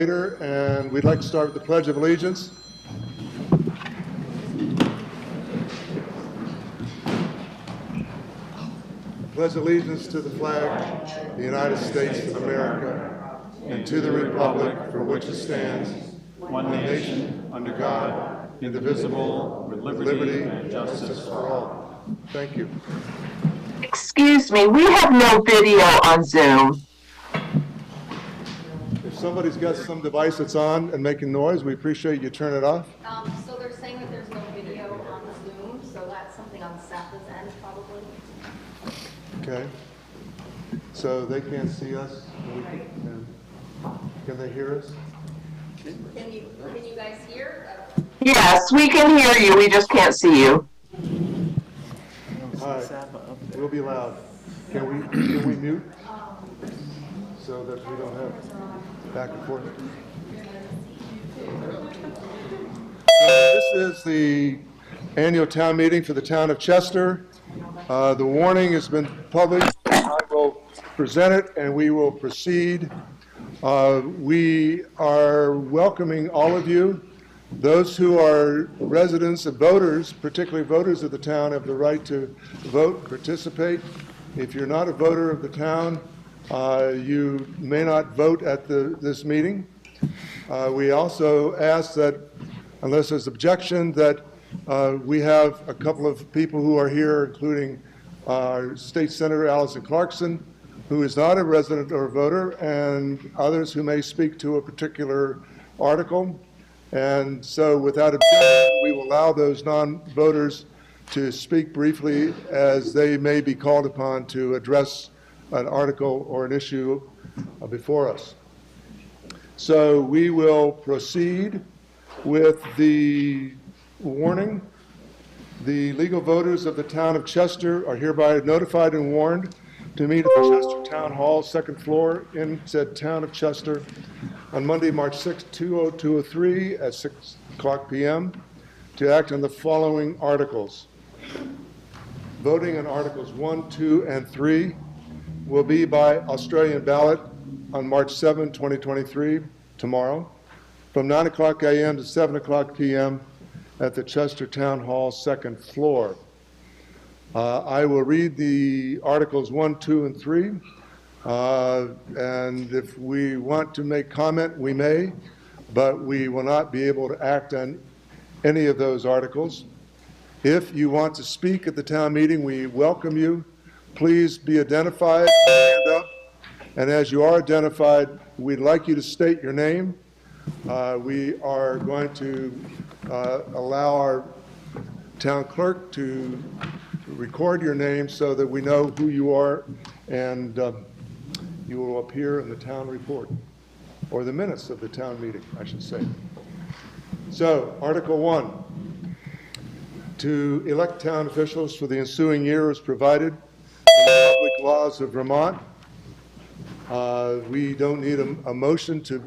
And we'd like to start with the Pledge of Allegiance. Pledge allegiance to the flag of the United States of America and to the republic for which it stands, one nation, under God, indivisible, with liberty and justice for all. Thank you. Excuse me, we have no video on Zoom. If somebody's got some device that's on and making noise, we appreciate you turn it off. So they're saying that there's no video on Zoom, so that's something on SAPA's end probably. Okay. So they can't see us? Can they hear us? Can you guys hear? Yes, we can hear you, we just can't see you. All right, we'll be loud. Can we mute so that we don't have back and forth? This is the annual town meeting for the town of Chester. The warning has been published. I will present it and we will proceed. We are welcoming all of you. Those who are residents and voters, particularly voters of the town, have the right to vote, participate. If you're not a voter of the town, you may not vote at this meeting. We also ask that, unless there's objection, that we have a couple of people who are here, including our State Senator Allison Clarkson, who is not a resident or a voter, and others who may speak to a particular article. And so without objection, we will allow those non-voters to speak briefly as they may be called upon to address an article or an issue before us. So we will proceed with the warning. The legal voters of the town of Chester are hereby notified and warned to meet at the Chester Town Hall, second floor, in said town of Chester on Monday, March 6, 2023 at 6 o'clock p.m. to act on the following articles. Voting on Articles 1, 2, and 3 will be by Australian ballot on March 7, 2023, tomorrow, from 9 o'clock a.m. to 7 o'clock p.m. at the Chester Town Hall, second floor. I will read the Articles 1, 2, and 3. And if we want to make comment, we may, but we will not be able to act on any of those articles. If you want to speak at the town meeting, we welcome you. Please be identified, stand up, and as you are identified, we'd like you to state your name. We are going to allow our town clerk to record your name so that we know who you are, and you will appear in the town report, or the minutes of the town meeting, I should say. So, Article 1, to elect town officials for the ensuing year as provided in the public laws of Vermont. We don't need a motion to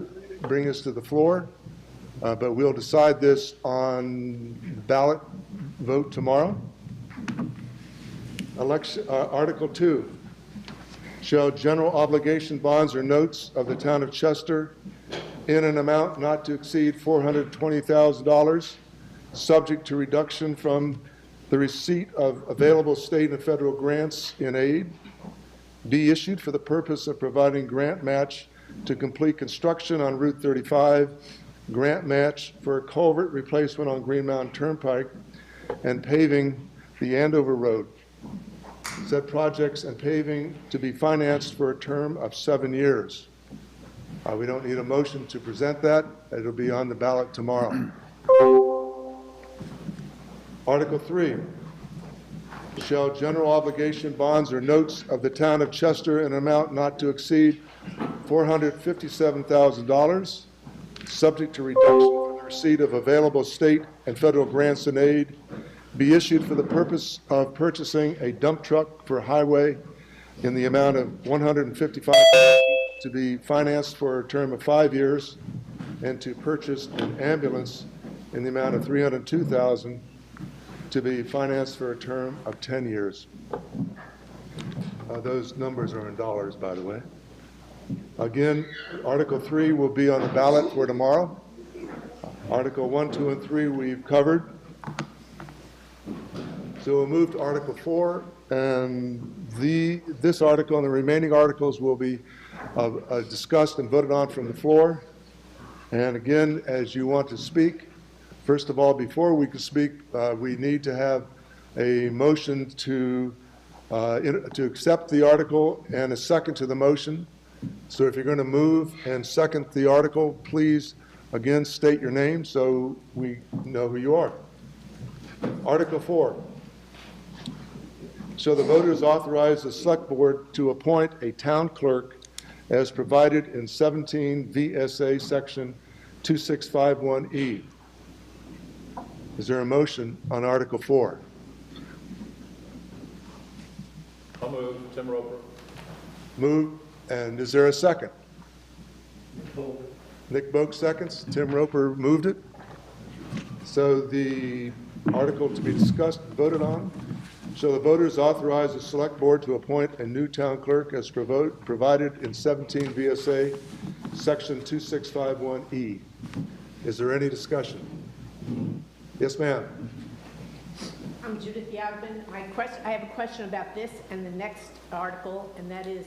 bring us to the floor, but we'll decide this on ballot vote tomorrow. Article 2, shall general obligation bonds or notes of the town of Chester in an amount not to exceed $420,000, subject to reduction from the receipt of available state and federal grants in aid, be issued for the purpose of providing grant match to complete construction on Route 35, grant match for a culvert replacement on Green Mountain Turnpike, and paving the Andover Road. Said projects and paving to be financed for a term of 7 years. We don't need a motion to present that. It'll be on the ballot tomorrow. Article 3, shall general obligation bonds or notes of the town of Chester in an amount not to exceed $457,000, subject to reduction from the receipt of available state and federal grants and aid, be issued for the purpose of purchasing a dump truck for highway in the amount of $155,000 to be financed for a term of 5 years, and to purchase an ambulance in the amount of $302,000 to be financed for a term of 10 years. Those numbers are in dollars, by the way. Again, Article 3 will be on the ballot for tomorrow. Article 1, 2, and 3 we've covered. So we'll move to Article 4, and this article and the remaining articles will be discussed and voted on from the floor. And again, as you want to speak, first of all, before we can speak, we need to have a motion to accept the article and a second to the motion. So if you're going to move and second the article, please, again, state your name so we know who you are. Article 4. So the voters authorize the select board to appoint a town clerk as provided in 17 VSA section 2651E. Is there a motion on Article 4? I'll move. Tim Roper. Move. And is there a second? Nick Boak seconds. Tim Roper moved it. So the article to be discussed and voted on. So the voters authorize the select board to appoint a new town clerk as provided in 17 VSA section 2651E. Is there any discussion? Yes, ma'am. I'm Judith Yagman. I have a question about this and the next article, and that is,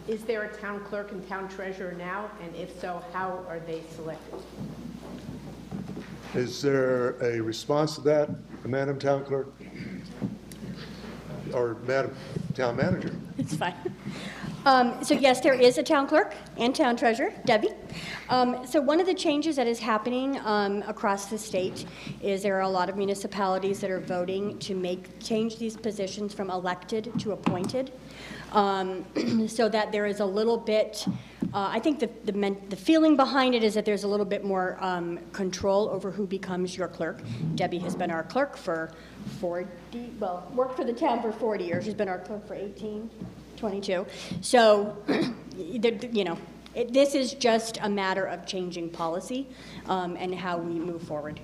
is there a town clerk and town treasurer now? And if so, how are they selected? Is there a response to that, Madam Town Clerk? Or Madam Town Manager? It's fine. So yes, there is a town clerk and town treasurer, Debbie. So one of the changes that is happening across the state is there are a lot of municipalities that are voting to change these positions from elected to appointed, so that there is a little bit, I think the feeling behind it is that there's a little bit more control over who becomes your clerk. Debbie has been our clerk for 40, well, worked for the town for 40 years. She's been our clerk for 22. So, you know, this is just a matter of changing policy and how we move forward.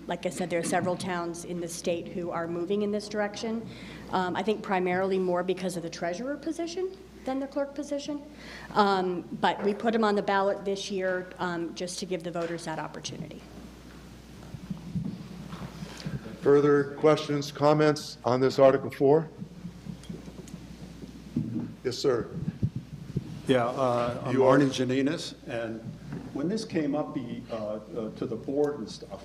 Like I said, there are several towns in the state who are moving in this direction. I think primarily more because of the treasurer position than the clerk position. But we put them on the ballot this year just to give the voters that opportunity. Further questions, comments on this Article 4? Yes, sir. Yeah, I'm You are- Arnie Janinas, and when this came up to the board and stuff,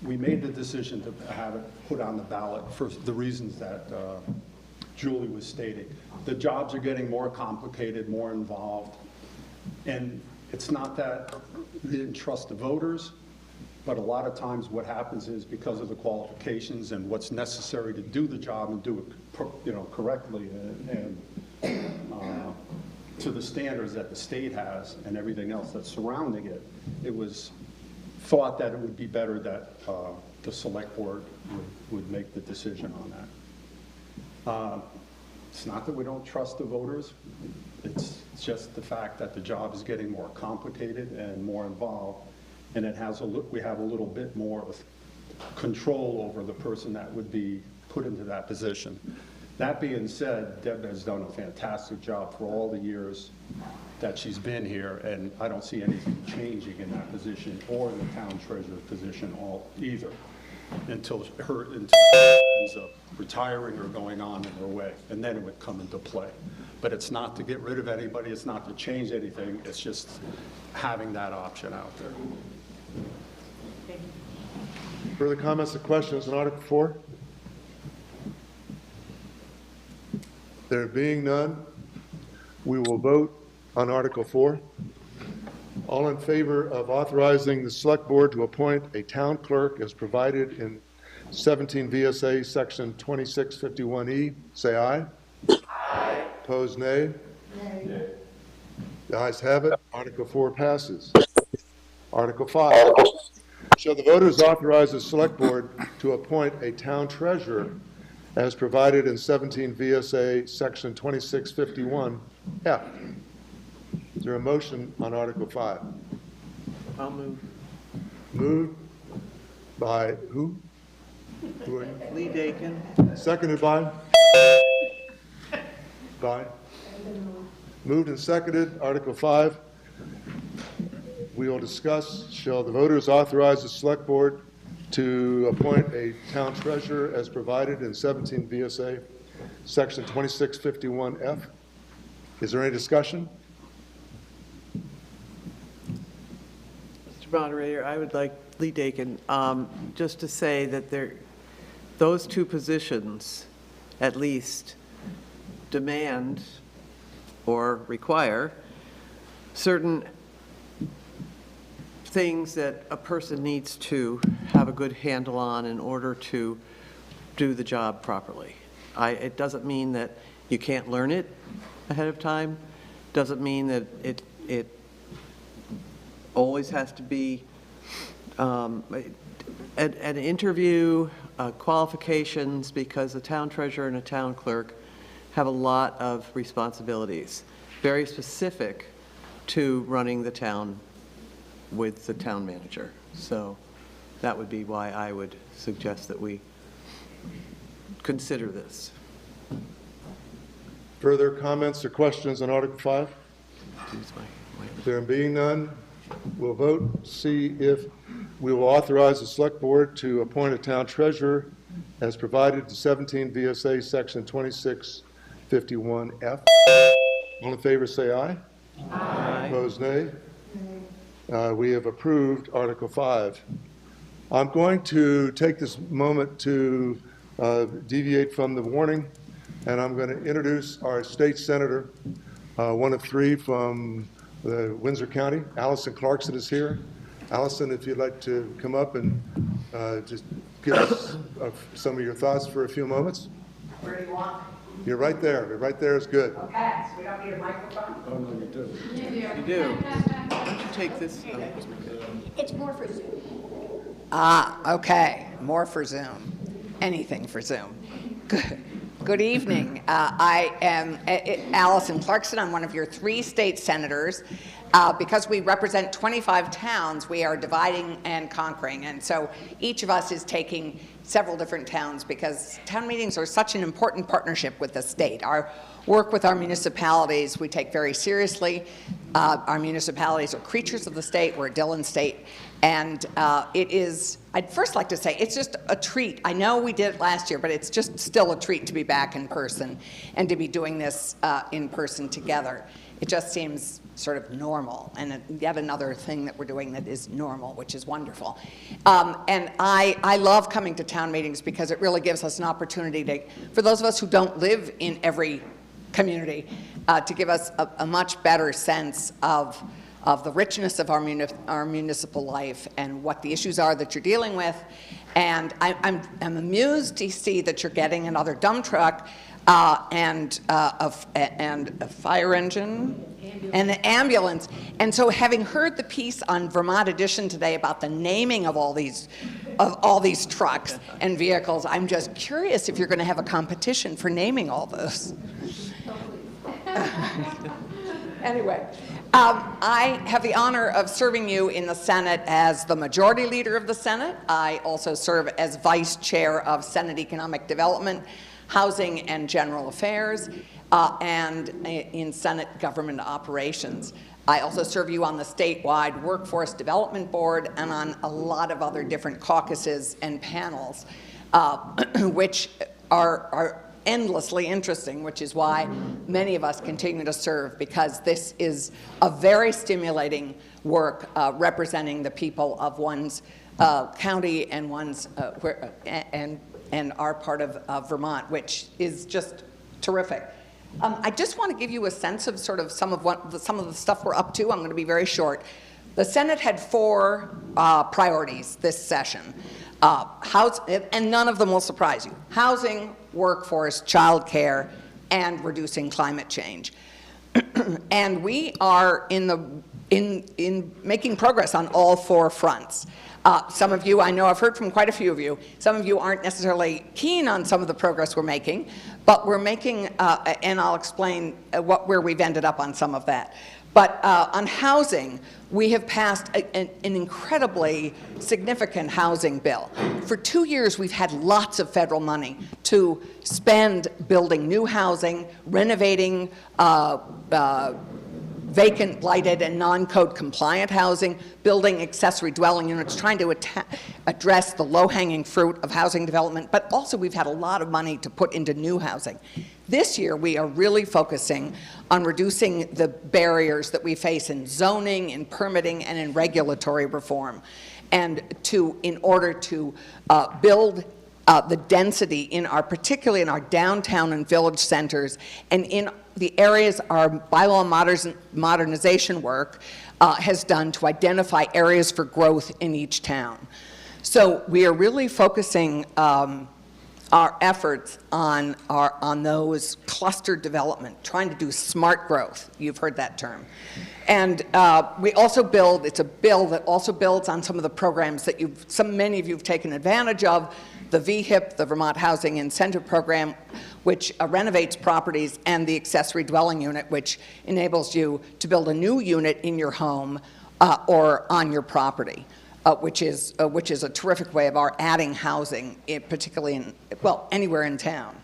we made the decision to have it put on the ballot for the reasons that Julie was stating. The jobs are getting more complicated, more involved, and it's not that we didn't trust the voters, but a lot of times what happens is because of the qualifications and what's necessary to do the job and do it, you know, correctly and to the standards that the state has and everything else that's surrounding it, it was thought that it would be better that the select board would make the decision on that. It's not that we don't trust the voters, it's just the fact that the job is getting more complicated and more involved, and we have a little bit more of control over the person that would be put into that position. That being said, Deb has done a fantastic job for all the years that she's been here, and I don't see anything changing in that position or in the town treasurer position either until she ends up retiring or going on in her way, and then it would come into play. But it's not to get rid of anybody, it's not to change anything, it's just having that option out there. Further comments or questions on Article 4? There being none, we will vote on Article 4. All in favor of authorizing the Select Board to appoint a town clerk as provided in 17 VSA Section 2651E, say aye. Aye. Opposed, nay. Nay. The ayes have it. Article 4 passes. Article 5. Shall the voters authorize the Select Board to appoint a town treasurer as provided in 17 VSA Section 2651F? Is there a motion on Article 5? I'll move. Moved by who? Who are you? Lee Dakin. Seconded by? By? Moved and seconded. Article 5. We will discuss, shall the voters authorize the select board to appoint a town treasurer as provided in 17 VSA, section 2651F? Is there any discussion? Mr. Moderator, I would like, Lee Dakin, just to say that those two positions at least demand or require certain things that a person needs to have a good handle on in order to do the job properly. It doesn't mean that you can't learn it ahead of time, doesn't mean that it always has to be an interview, qualifications, because a town treasurer and a town clerk have a lot of responsibilities, very specific to running the town with the town manager. So that would be why I would suggest that we consider this. Further comments or questions on Article 5? There being none, we'll vote, see if we will authorize the select board to appoint a town treasurer as provided in 17 VSA section 2651F. All in favor, say aye. Aye. Opposed, nay. We have approved Article 5. I'm going to take this moment to deviate from the warning, and I'm going to introduce our state senator, one of 3 from Windsor County. Allison Clarkson is here. Allison, if you'd like to come up and just give us some of your thoughts for a few moments. Where do you want? You're right there. Right there is good. Okay, so we don't need a microphone? Oh, no, you do. You do. Why don't you take this? It's more for Zoom. Okay, more for Zoom. Anything for Zoom. Good evening. I am Allison Clarkson. I'm one of your 3 state senators. Because we represent 25 towns, we are dividing and conquering. And so each of us is taking several different towns because town meetings are such an important partnership with the state. Our work with our municipalities we take very seriously. Our municipalities are creatures of the state. We're a Dillon state. And it is, I'd first like to say, it's just a treat. I know we did it last year, but it's just still a treat to be back in person and to be doing this in person together. It just seems sort of normal, and yet another thing that we're doing that is normal, which is wonderful. And I love coming to town meetings because it really gives us an opportunity to, for those of us who don't live in every community, to give us a much better sense of the richness of our municipal life and what the issues are that you're dealing with. And I'm amused to see that you're getting another dump truck and a fire engine and an ambulance. And so having heard the piece on Vermont Edition today about the naming of all these trucks and vehicles, I'm just curious if you're going to have a competition for naming all those. Anyway, I have the honor of serving you in the Senate as the Majority Leader of the Senate. I also serve as Vice Chair of Senate Economic Development, Housing and General Affairs, and in Senate Government Operations. I also serve you on the statewide Workforce Development Board and on a lot of other different caucuses and panels, which are endlessly interesting, which is why many of us continue to serve, because this is a very stimulating work representing the people of one's county and one's and our part of Vermont, which is just terrific. I just want to give you a sense of sort of some of the stuff we're up to. I'm going to be very short. The Senate had 4 priorities this session. And none of them will surprise you. Housing, workforce, child care, and reducing climate change. And we are in making progress on all 4 fronts. Some of you, I know I've heard from quite a few of you, some of you aren't necessarily keen on some of the progress we're making, but we're making, and I'll explain where we've ended up on some of that. But on housing, we have passed an incredibly significant housing bill. For 2 years, we've had lots of federal money to spend building new housing, renovating vacant, blighted, and non-code compliant housing, building accessory dwelling units, trying to address the low-hanging fruit of housing development, but also we've had a lot of money to put into new housing. This year, we are really focusing on reducing the barriers that we face in zoning, in permitting, and in regulatory reform, and in order to build the density particularly in our downtown and village centers, and in the areas our bylaw modernization work has done to identify areas for growth in each town. So we are really focusing our efforts on those clustered development, trying to do smart growth. You've heard that term. And we also it's a bill that also builds on some of the programs that many of you have taken advantage of, the VHIP, the Vermont Housing Incentive Program, which renovates properties, and the accessory dwelling unit, which enables you to build a new unit in your home or on your property. Which is a terrific way of our adding housing, particularly anywhere in town.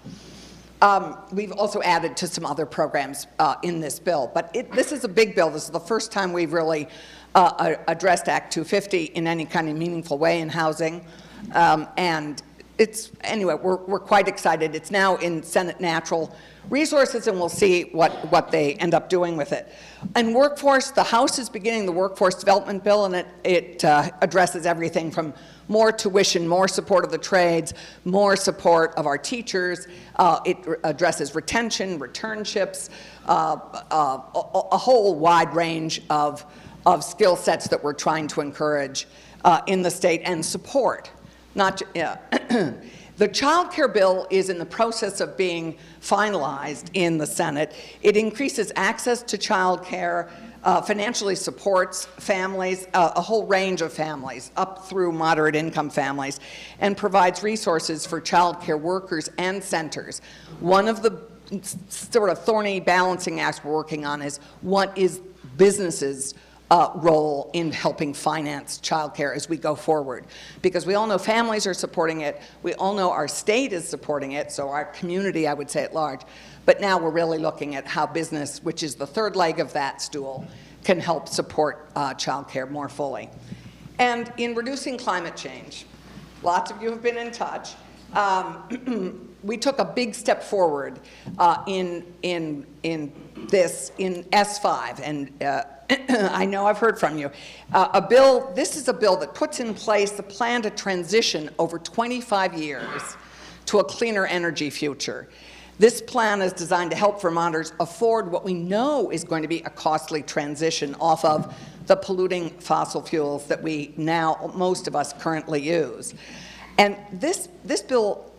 We've also added to some other programs in this bill, but this is a big bill. This is the first time we've really addressed Act 250 in any kind of meaningful way in housing, and we're quite excited. It's now in Senate Natural Resources, and we'll see what they end up doing with it. And workforce, the House is beginning the workforce development bill, and it addresses everything from more tuition, more support of the trades, more support of our teachers. It addresses retention, returnships, a whole wide range of skill sets that we're trying to encourage in the state and support. The child care bill is in the process of being finalized in the Senate. It increases access to child care, financially supports families, a whole range of families, up through moderate income families, and provides resources for child care workers and centers. One of the sort of thorny balancing acts we're working on is what is businesses' role in helping finance childcare as we go forward. Because we all know families are supporting it, we all know our state is supporting it, so our community, I would say, at large. But now we're really looking at how business, which is the third leg of that stool, can help support childcare more fully. And in reducing climate change, lots of you have been in touch. We took a big step forward in S5, and I know I've heard from you. This is a bill that puts in place the plan to transition over 25 years to a cleaner energy future. This plan is designed to help Vermonters afford what we know is going to be a costly transition off of the polluting fossil fuels that most of us currently use. And this bill,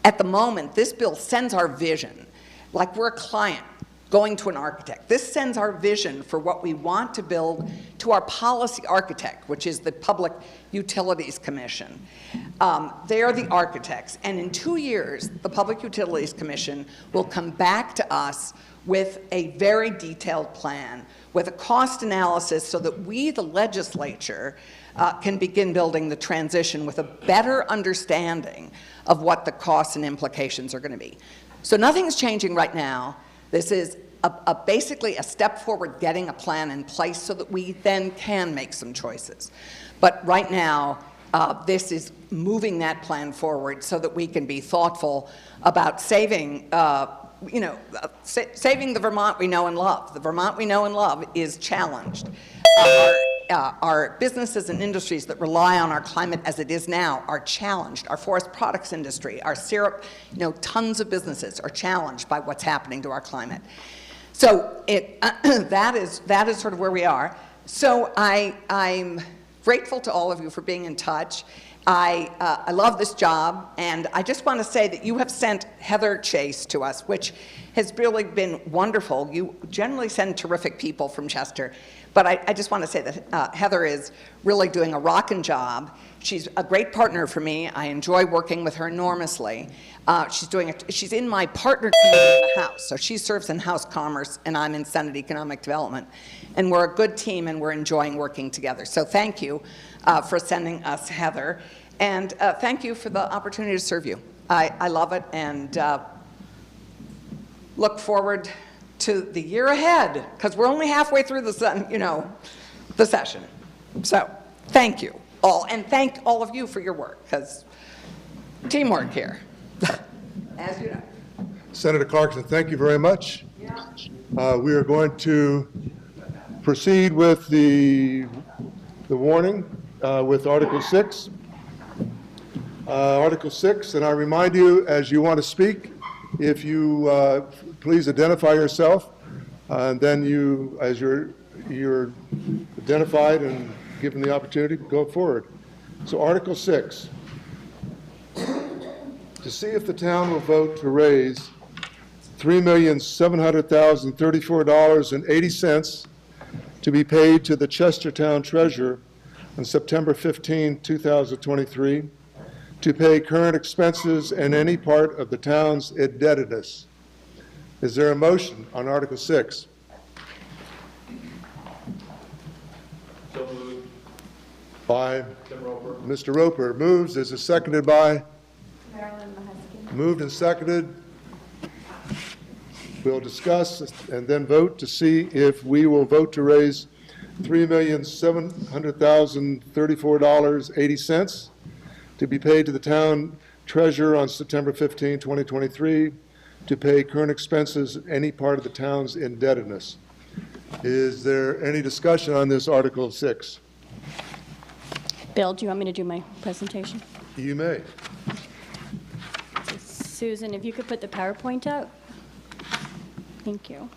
at the moment, this bill sends our vision, like we're a client going to an architect. This sends our vision for what we want to build to our policy architect, which is the Public Utilities Commission. They are the architects, and in 2 years, the Public Utilities Commission will come back to us with a very detailed plan, with a cost analysis so that we, the legislature, can begin building the transition with a better understanding of what the costs and implications are going to be. So nothing's changing right now. This is basically a step forward, getting a plan in place so that we then can make some choices. But right now, this is moving that plan forward so that we can be thoughtful about saving saving the Vermont we know and love. The Vermont we know and love is challenged. Our businesses and industries that rely on our climate as it is now are challenged. Our forest products industry, our syrup, tons of businesses are challenged by what's happening to our climate. So that is sort of where we are. So I'm grateful to all of you for being in touch. I love this job, and I just want to say that you have sent Heather Chase to us, which has really been wonderful. You generally send terrific people from Chester, But I just want to say that Heather is really doing a rockin' job. She's a great partner for me. I enjoy working with her enormously. She's in my partner committee in the House, so she serves in House Commerce, and I'm in Senate Economic Development. And we're a good team, and we're enjoying working together. So thank you for sending us Heather, and thank you for the opportunity to serve you. I love it, and look forward to the year ahead, because we're only halfway through the session. So thank you all, and thank all of you for your work, because teamwork here, as you know. Senator Clarkson, thank you very much. We are going to proceed with the warning with Article 6. Article 6, and I remind you, as you want to speak, if you please identify yourself, and then you, as you're identified and given the opportunity, go forward. So Article 6, to see if the town will vote to raise $3,700,034.80 to be paid to the Chestertown Treasurer on September 15, 2023, to pay current expenses and any part of the town's indebtedness. Is there a motion on Article 6? So moved. By Tim Roper. Mr. Roper. Moves. Is it seconded by? Marilyn Mahusky. Moved and seconded. We'll discuss and then vote to see if we will vote to raise $3,700,034.80 to be paid to the town treasurer on September 15, 2023, to pay current expenses, any part of the town's indebtedness. Is there any discussion on this Article 6? Bill, do you want me to do my presentation? You may. Susan, if you could put the PowerPoint up. Thank you.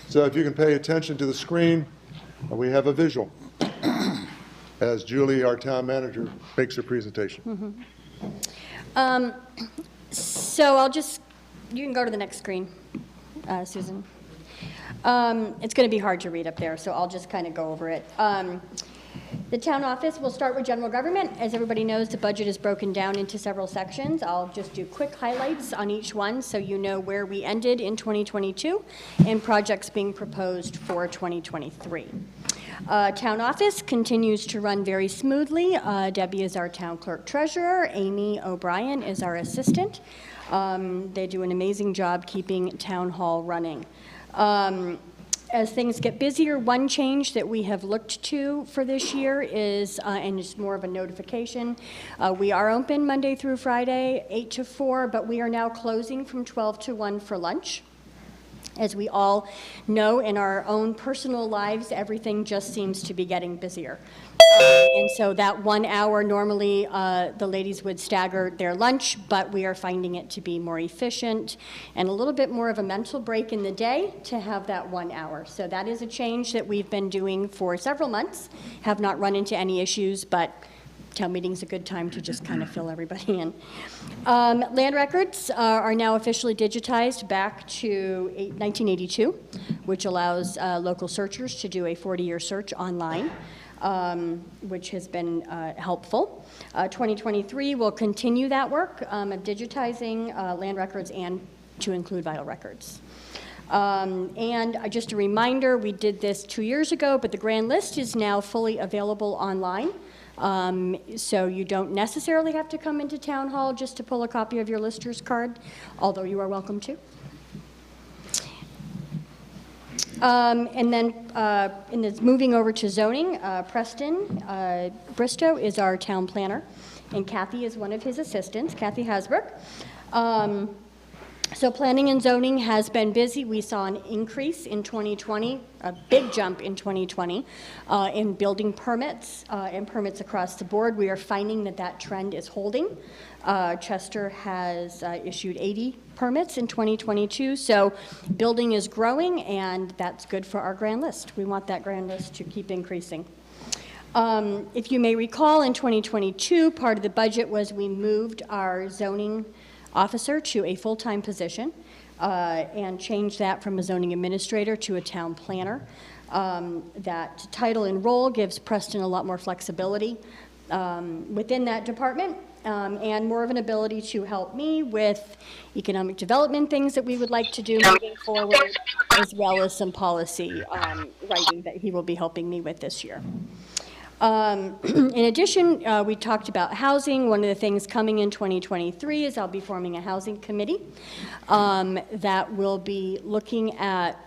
So if you can pay attention to the screen, we have a visual as Julie, our town manager, makes her presentation. So you can go to the next screen, Susan. It's going to be hard to read up there, so I'll just kind of go over it. The town office, we'll start with general government. As everybody knows, the budget is broken down into several sections. I'll just do quick highlights on each one so you know where we ended in 2022 and projects being proposed for 2023. Town office continues to run very smoothly. Debbie is our town clerk treasurer. Amy O'Brien is our assistant. They do an amazing job keeping town hall running. As things get busier, one change that we have looked to for this year is, and it's more of a notification, we are open Monday through Friday, 8 to 4, but we are now closing from 12 to 1 for lunch. As we all know, in our own personal lives, everything just seems to be getting busier. And so that 1 hour, normally the ladies would stagger their lunch, but we are finding it to be more efficient and a little bit more of a mental break in the day to have that 1 hour. So that is a change that we've been doing for several months, have not run into any issues, but town meeting's a good time to just kind of fill everybody in. Land records are now officially digitized back to 1982, which allows local searchers to do a 40-year search online, which has been helpful. 2023 will continue that work of digitizing land records and to include vital records. And just a reminder, we did this 2 years ago, but the grand list is now fully available online. So you don't necessarily have to come into town hall just to pull a copy of your lister's card, although you are welcome to. And then moving over to zoning, Preston Bristow is our town planner, and Kathy is one of his assistants, Kathy Hasbrook. So planning and zoning has been busy. We saw an increase in 2020, a big jump in 2020 in building permits and permits across the board. We are finding that that trend is holding. Chester has issued 80 permits in 2022, so building is growing, and that's good for our grand list. We want that grand list to keep increasing. If you may recall, in 2022, part of the budget was we moved our zoning officer to a full-time position and changed that from a zoning administrator to a town planner. That title and role gives Preston a lot more flexibility within that department, and more of an ability to help me with economic development things that we would like to do moving forward, as well as some policy writing that he will be helping me with this year. In addition, we talked about housing. One of the things coming in 2023 is I'll be forming a housing committee that will be looking at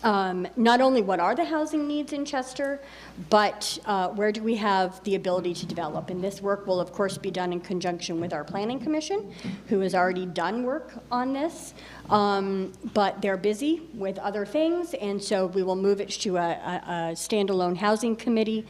not only what are the housing needs in Chester, but where do we have the ability to develop. And this work will, of course, be done in conjunction with our Planning Commission, who has already done work on this. But they're busy with other things, and so we will move it to a standalone housing committee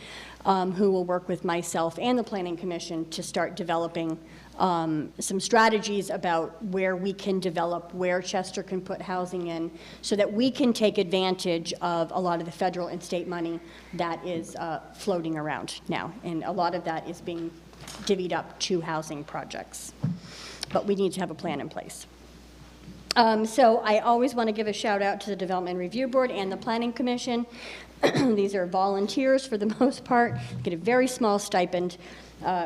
who will work with myself and the Planning Commission to start developing some strategies about where we can develop, where Chester can put housing in, so that we can take advantage of a lot of the federal and state money that is floating around now. And a lot of that is being divvied up to housing projects. But we need to have a plan in place. So I always want to give a shout out to the Development Review Board and the Planning Commission. These are volunteers for the most part, get a very small stipend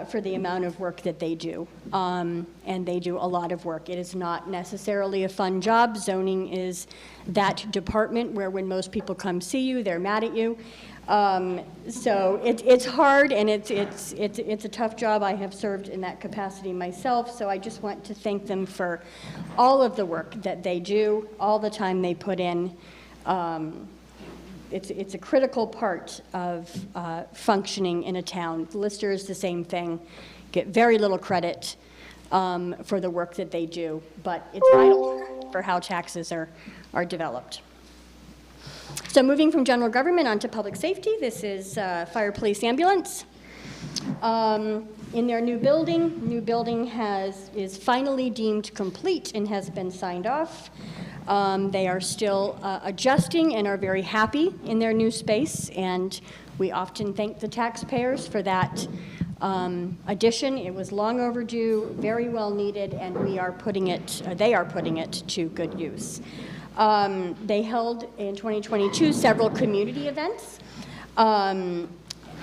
for the amount of work that they do. And they do a lot of work. It is not necessarily a fun job. Zoning is that department where when most people come see you, they're mad at you. So it's hard, and it's a tough job. I have served in that capacity myself, so I just want to thank them for all of the work that they do, all the time they put in. It's a critical part of functioning in a town. Lister is the same thing, get very little credit for the work that they do, but it's vital for how taxes are developed. So moving from general government onto public safety, this is fire, police, ambulance. In their new building is finally deemed complete and has been signed off. They are still adjusting and are very happy in their new space, and we often thank the taxpayers for that addition. It was long overdue, very well needed, and they are putting it to good use. They held in 2022 several community events,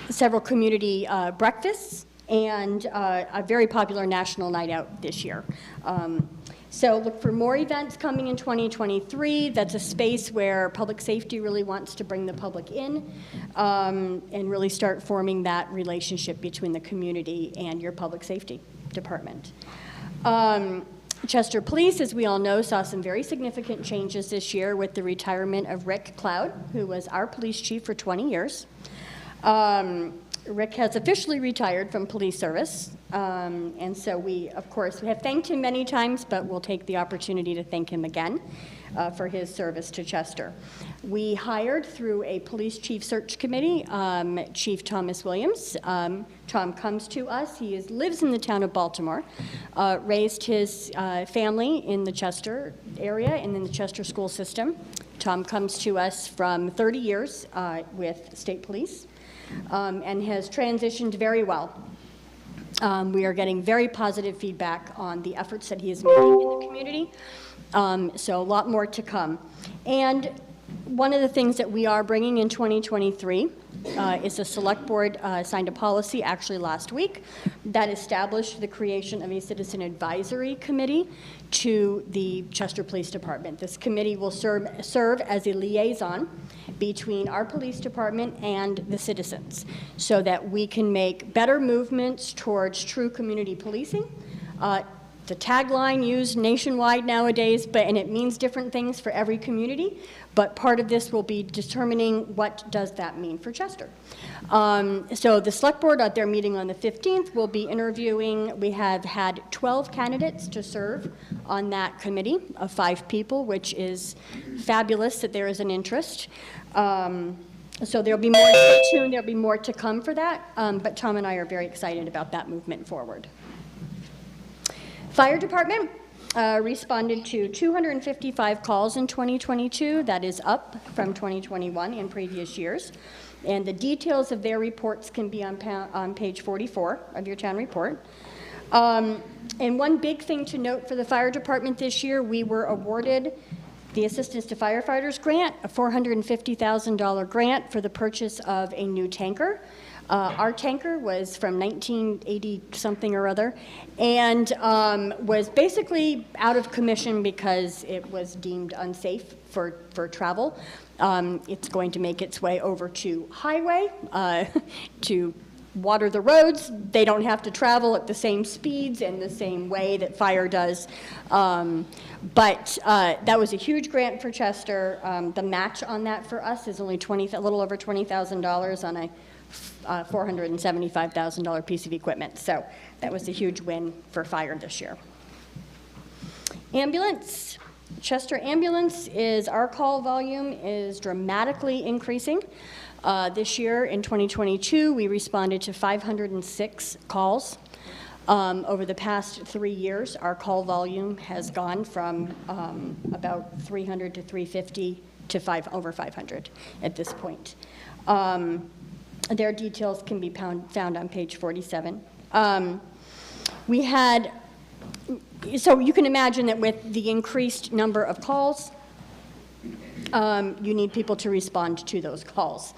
several community breakfasts, and a very popular national night out this year. So look for more events coming in 2023. That's a space where public safety really wants to bring the public in and really start forming that relationship between the community and your public safety department. Chester Police, as we all know, saw some very significant changes this year with the retirement of Rick Cloud, who was our police chief for 20 years. Rick has officially retired from police service, and so we, of course, have thanked him many times, but we'll take the opportunity to thank him again for his service to Chester. We hired through a police chief search committee, Chief Thomas Williams. Tom comes to us. He lives in the town of Baltimore, raised his family in the Chester area and in the Chester school system. Tom comes to us from 30 years with state police. And has transitioned very well. We are getting very positive feedback on the efforts that he is making in the community, so a lot more to come. And one of the things that we are bringing in 2023 is the select board signed a policy actually last week that established the creation of a citizen advisory committee to the Chester Police Department. This committee will serve as a liaison between our police department and the citizens so that we can make better movements towards true community policing. The tagline used nationwide nowadays, and it means different things for every community, but part of this will be determining what does that mean for Chester. So the select board at their meeting on the 15th will be interviewing. We have had 12 candidates to serve on that committee of 5 people, which is fabulous that there is an interest. So there'll be more, stay tuned, there'll be more to come for that, but Tom and I are very excited about that movement forward. Fire department responded to 255 calls in 2022. That is up from 2021 in previous years. And the details of their reports can be on page 44 of your town report. And one big thing to note for the fire department this year, we were awarded the Assistance to Firefighters Grant, a $450,000 grant for the purchase of a new tanker. Our tanker was from 1980-something or other, and was basically out of commission because it was deemed unsafe for travel. It's going to make its way over to highway to water the roads. They don't have to travel at the same speeds and the same way that fire does. But that was a huge grant for Chester. The match on that for us is only a little over $20,000 on a $475,000 piece of equipment. So that was a huge win for fire this year. Ambulance. Chester Ambulance our call volume is dramatically increasing. This year, in 2022, we responded to 506 calls. Over the past 3 years, our call volume has gone from about 300 to 350 to over 500 at this point. Their details can be found on page 47. We had, so you can imagine that with the increased number of calls, you need people to respond to those calls.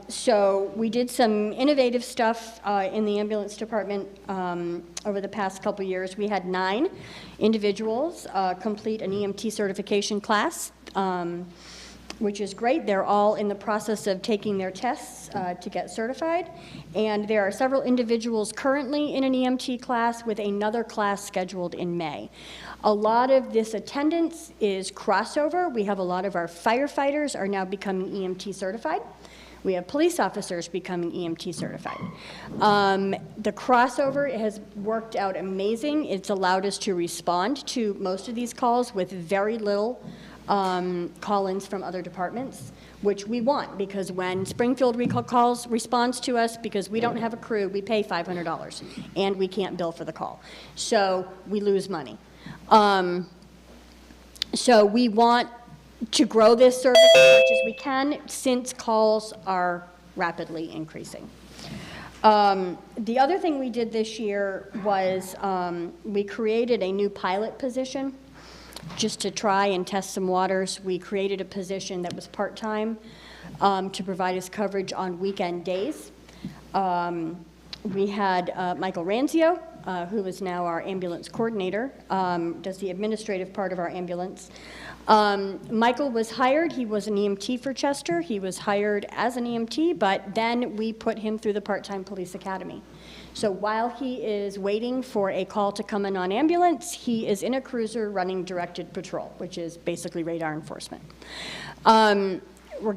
So we did some innovative stuff in the ambulance department over the past couple years. We had 9 individuals complete an EMT certification class, which is great. They're all in the process of taking their tests to get certified. And there are several individuals currently in an EMT class with another class scheduled in May. A lot of this attendance is crossover. We have a lot of our firefighters are now becoming EMT certified. We have police officers becoming EMT certified. The crossover has worked out amazing. It's allowed us to respond to most of these calls with very little call-ins from other departments, which we want, because when Springfield responds to us because we don't have a crew, we pay $500, and we can't bill for the call. So we lose money. So we want to grow this service as much as we can, since calls are rapidly increasing. The other thing we did this year was we created a new pilot position just to try and test some waters. We created a position that was part-time to provide us coverage on weekend days. We had Michael Ranzio, who is now our ambulance coordinator, does the administrative part of our ambulance. Michael was hired, he was an EMT for Chester. He was hired as an EMT, but then we put him through the part-time police academy. So while he is waiting for a call to come in on ambulance, he is in a cruiser running directed patrol, which is basically radar enforcement. We're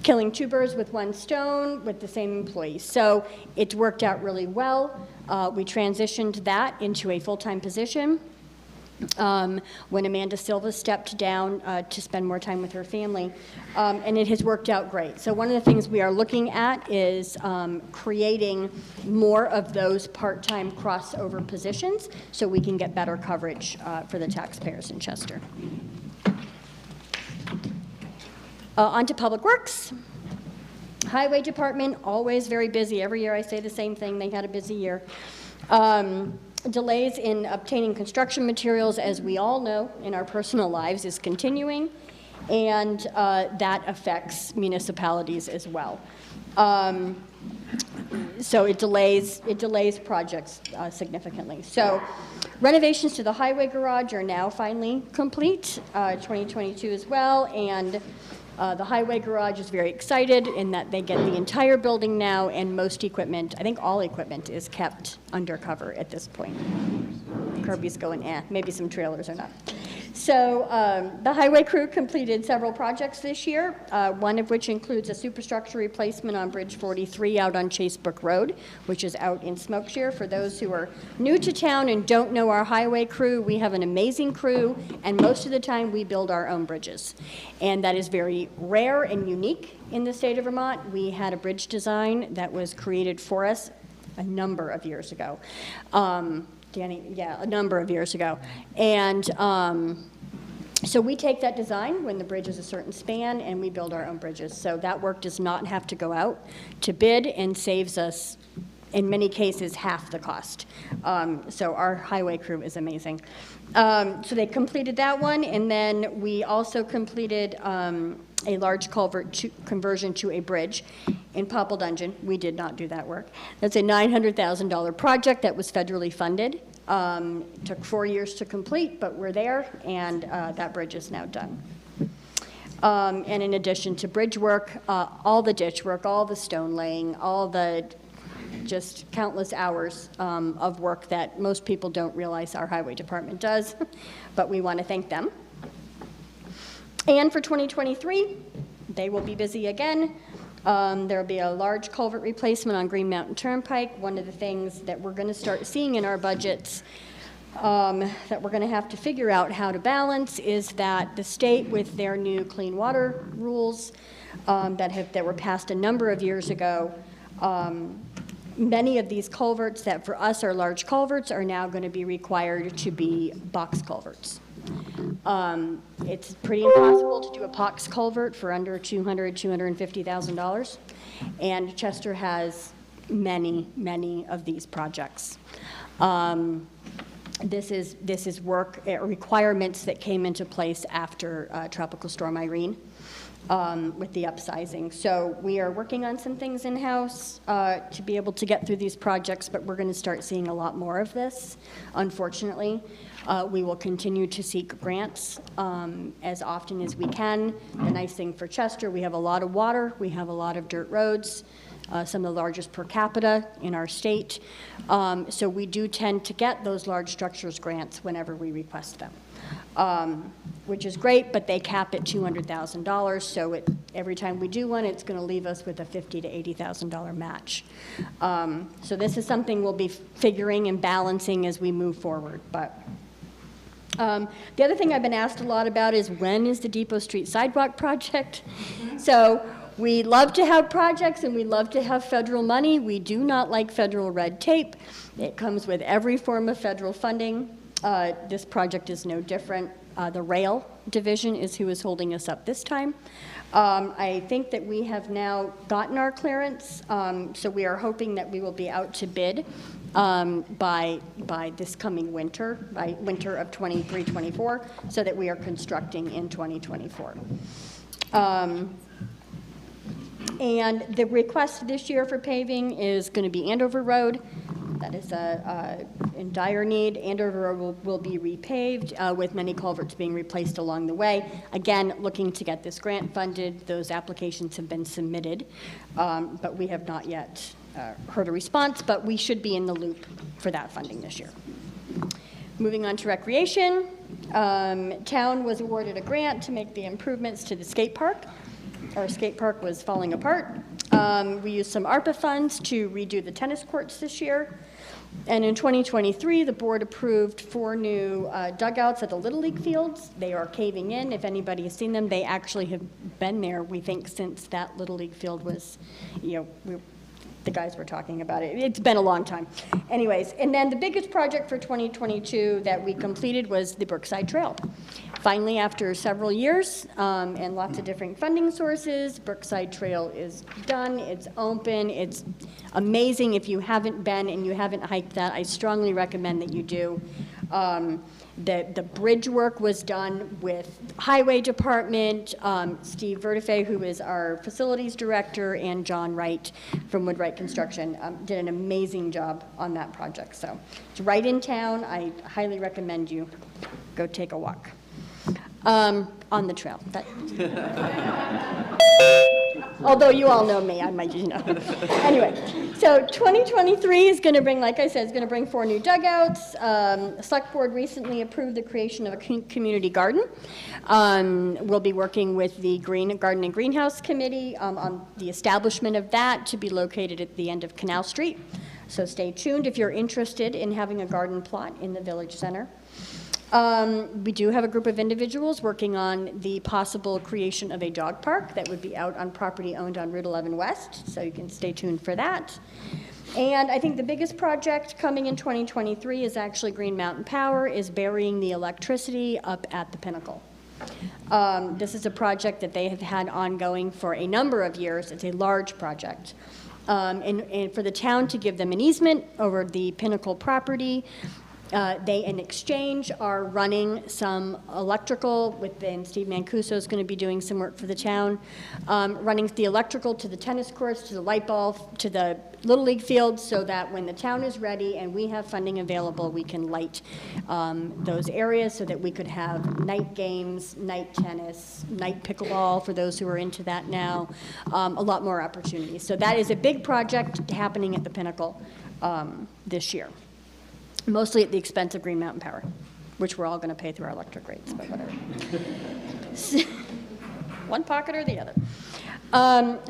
killing 2 birds with 1 stone with the same employees. So it's worked out really well. We transitioned that into a full-time position when Amanda Silva stepped down to spend more time with her family, and it has worked out great. So one of the things we are looking at is creating more of those part-time crossover positions so we can get better coverage for the taxpayers in Chester. On to Public Works. Highway Department, always very busy. Every year I say the same thing, they had a busy year. Delays in obtaining construction materials, as we all know in our personal lives, is continuing, and that affects municipalities as well. So it delays projects significantly. So renovations to the highway garage are now finally complete, 2022 as well, and the highway garage is very excited in that they get the entire building now, and most equipment, I think all equipment, is kept undercover at this point. Kirby's going, maybe some trailers are not. So the highway crew completed several projects this year, one of which includes a superstructure replacement on Bridge 43 out on Chasebrook Road, which is out in Smokeshare. For those who are new to town and don't know our highway crew, we have an amazing crew, and most of the time we build our own bridges. And that is very rare and unique in the state of Vermont. We had a bridge design that was created for us a number of years ago. Danny, yeah, a number of years ago. And so we take that design when the bridge is a certain span, and we build our own bridges. So that work does not have to go out to bid and saves us in many cases, half the cost. So our highway crew is amazing. So they completed that one, and then we also completed a large culvert conversion to a bridge in Popple Dungeon. We did not do that work. That's a $900,000 project that was federally funded. Took 4 years to complete, but we're there, and that bridge is now done. And in addition to bridge work, all the ditch work, all the stone laying, all the just countless hours of work that most people don't realize our highway department does, but we want to thank them. And for 2023, they will be busy again. There will be a large culvert replacement on Green Mountain Turnpike. One of the things that we're going to start seeing in our budgets that we're going to have to figure out how to balance is that the state, with their new clean water rules that were passed a number of years ago, many of these culverts that for us are large culverts are now going to be required to be box culverts. It's pretty impossible to do a box culvert for under $250,000, and Chester has many of these projects. This is work requirements that came into place after Tropical Storm Irene with the upsizing. So we are working on some things in-house to be able to get through these projects, but we're going to start seeing a lot more of this, unfortunately. We will continue to seek grants as often as we can. The nice thing for Chester, we have a lot of water, we have a lot of dirt roads, some of the largest per capita in our state. So we do tend to get those large structures grants whenever we request them, which is great, but they cap at $200,000. So every time we do one, it's going to leave us with a $50,000 to $80,000 match. So this is something we'll be figuring and balancing as we move forward. But the other thing I've been asked a lot about is, when is the Depot Street Sidewalk project? So we love to have projects and we love to have federal money. We do not like federal red tape. It comes with every form of federal funding. This project is no different. The rail division is who is holding us up this time. I think that we have now gotten our clearance, so we are hoping that we will be out to bid by this coming winter, by winter of 23-24, so that we are constructing in 2024. And the request this year for paving is going to be Andover Road. That is in dire need. Andover Road will be repaved with many culverts being replaced along the way. Again, looking to get this grant funded. Those applications have been submitted, but we have not yet heard a response, but we should be in the loop for that funding this year. Moving on to recreation, town was awarded a grant to make the improvements to the skate park. Our skate park was falling apart. We used some ARPA funds to redo the tennis courts this year. And in 2023, the board approved 4 new dugouts at the Little League fields. They are caving in. If anybody has seen them, they actually have been there, we think, since that Little League field was, the guys were talking about it. It's been a long time. Anyways, and then the biggest project for 2022 that we completed was the Brookside Trail. Finally, after several years and lots of different funding sources, Brookside Trail is done. It's open. It's amazing. If you haven't been and you haven't hiked that, I strongly recommend that you do. The bridge work was done with Highway Department, Steve Vertife, who is our facilities director, and John Wright from Woodwright Construction did an amazing job on that project. So it's right in town. I highly recommend you go take a walk on the trail. Although you all know me, I might, Anyway, so 2023 is going to bring, like I said, is going to bring 4 new dugouts. The Select Board recently approved the creation of a community garden. We'll be working with the Garden and Greenhouse Committee on the establishment of that, to be located at the end of Canal Street. So stay tuned if you're interested in having a garden plot in the Village Center. We do have a group of individuals working on the possible creation of a dog park that would be out on property owned on Route 11 West, so you can stay tuned for that. And I think the biggest project coming in 2023 is actually Green Mountain Power is burying the electricity up at the Pinnacle. This is a project that they have had ongoing for a number of years. It's a large project. and for the town to give them an easement over the Pinnacle property. They, in exchange, are running some electrical, and Steve Mancuso is going to be doing some work for the town, running the electrical to the tennis courts, to the light bulb, to the Little League fields, so that when the town is ready and we have funding available, we can light those areas so that we could have night games, night tennis, night pickleball, for those who are into that now, a lot more opportunities. So that is a big project happening at the Pinnacle this year. Mostly at the expense of Green Mountain Power, which we're all going to pay through our electric rates, but whatever. One pocket or the other.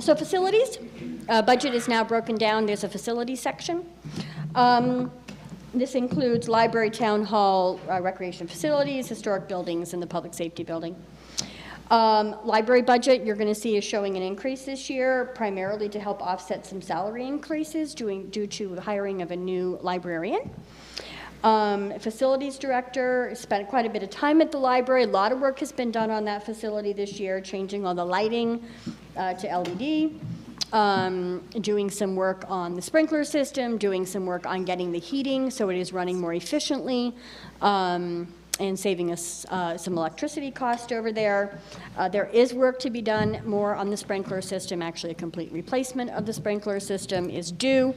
So facilities, budget is now broken down. There's a facilities section. This includes library, town hall, recreation facilities, historic buildings, and the public safety building. Library budget, you're going to see, is showing an increase this year, primarily to help offset some salary increases due to the hiring of a new librarian. Facilities director spent quite a bit of time at the library. A lot of work has been done on that facility this year, changing all the lighting to LED, doing some work on the sprinkler system, doing some work on getting the heating so it is running more efficiently, and saving us some electricity cost over there. There is work to be done more on the sprinkler system. Actually, a complete replacement of the sprinkler system is due.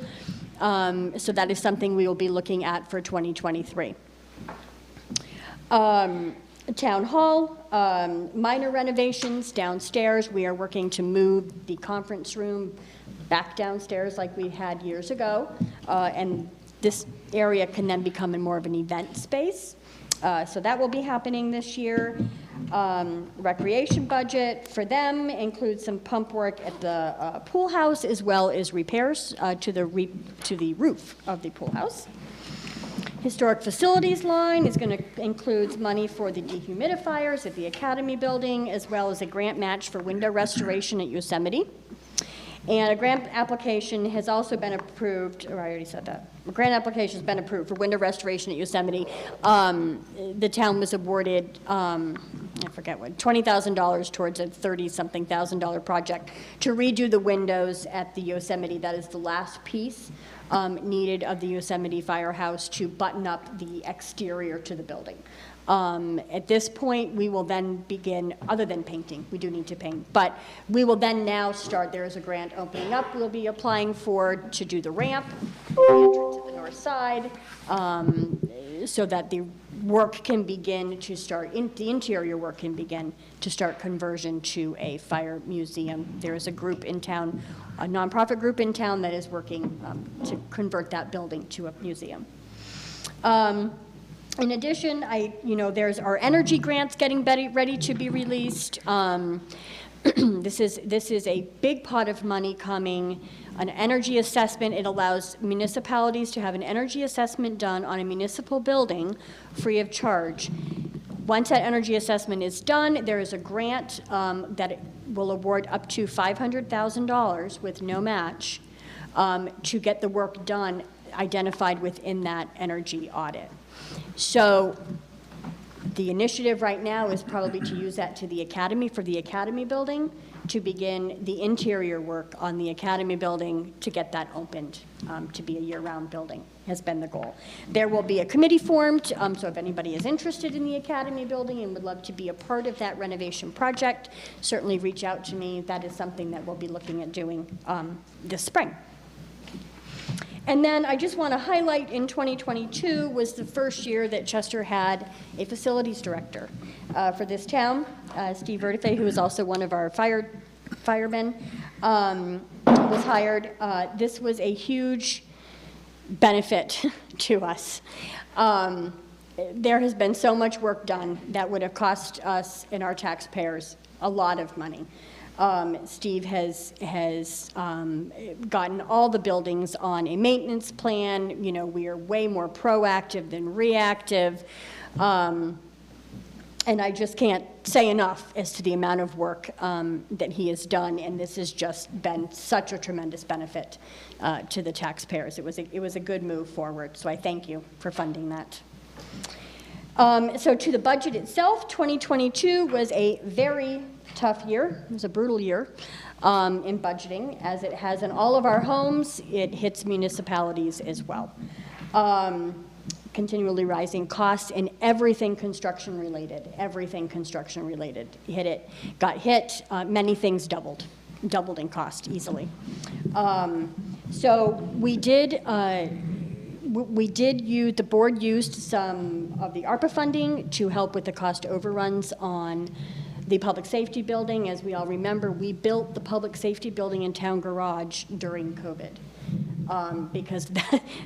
So that is something we will be looking at for 2023. Town hall, minor renovations downstairs. We are working to move the conference room back downstairs like we had years ago. And this area can then become more of an event space. So that will be happening this year. Recreation budget for them includes some pump work at the pool house, as well as repairs to the roof of the pool house. Historic facilities line is going to include money for the dehumidifiers at the Academy building, as well as a grant match for window restoration at Yosemite. And a grant application has also been approved, or I already said that. A grant application has been approved for window restoration at Yosemite. The town was awarded, I forget what, $20,000 towards a $30-something thousand project to redo the windows at the Yosemite. That is the last piece needed of the Yosemite firehouse to button up the exterior to the building. At this point, we will then begin, other than painting, we do need to paint, but we will then now start, there is a grant opening up we'll be applying for to do the ramp, the entrance at the north side, so that the work can begin to start, the interior work can begin to start conversion to a fire museum. There is a group in town, a nonprofit group in town that is working to convert that building to a museum. In addition, there's our energy grants getting ready to be released. This is a big pot of money coming, an energy assessment. It allows municipalities to have an energy assessment done on a municipal building free of charge. Once that energy assessment is done, there is a grant that will award up to $500,000 with no match to get the work done identified within that energy audit. So the initiative right now is probably to use that to the Academy, for the Academy building, to begin the interior work on the Academy building to get that opened to be a year-round building, has been the goal. There will be a committee formed, so if anybody is interested in the Academy building and would love to be a part of that renovation project, certainly reach out to me. That is something that we'll be looking at doing this spring. And then I just want to highlight, in 2022 was the first year that Chester had a facilities director for this town. Steve Vertife, who is also one of our firemen, was hired. This was a huge benefit to us. There has been so much work done that would have cost us and our taxpayers a lot of money. Steve has gotten all the buildings on a maintenance plan. We are way more proactive than reactive. And I just can't say enough as to the amount of work that he has done, and this has just been such a tremendous benefit to the taxpayers. It was a good move forward, so I thank you for funding that. So to the budget itself, 2022 was a very tough year. It was a brutal year in budgeting, as it has in all of our homes. It hits municipalities as well. Continually rising costs in everything construction related, got hit. Many things doubled in cost easily. So the board used some of the ARPA funding to help with the cost overruns on the public safety building. As we all remember, we built the public safety building in Town Garage during COVID because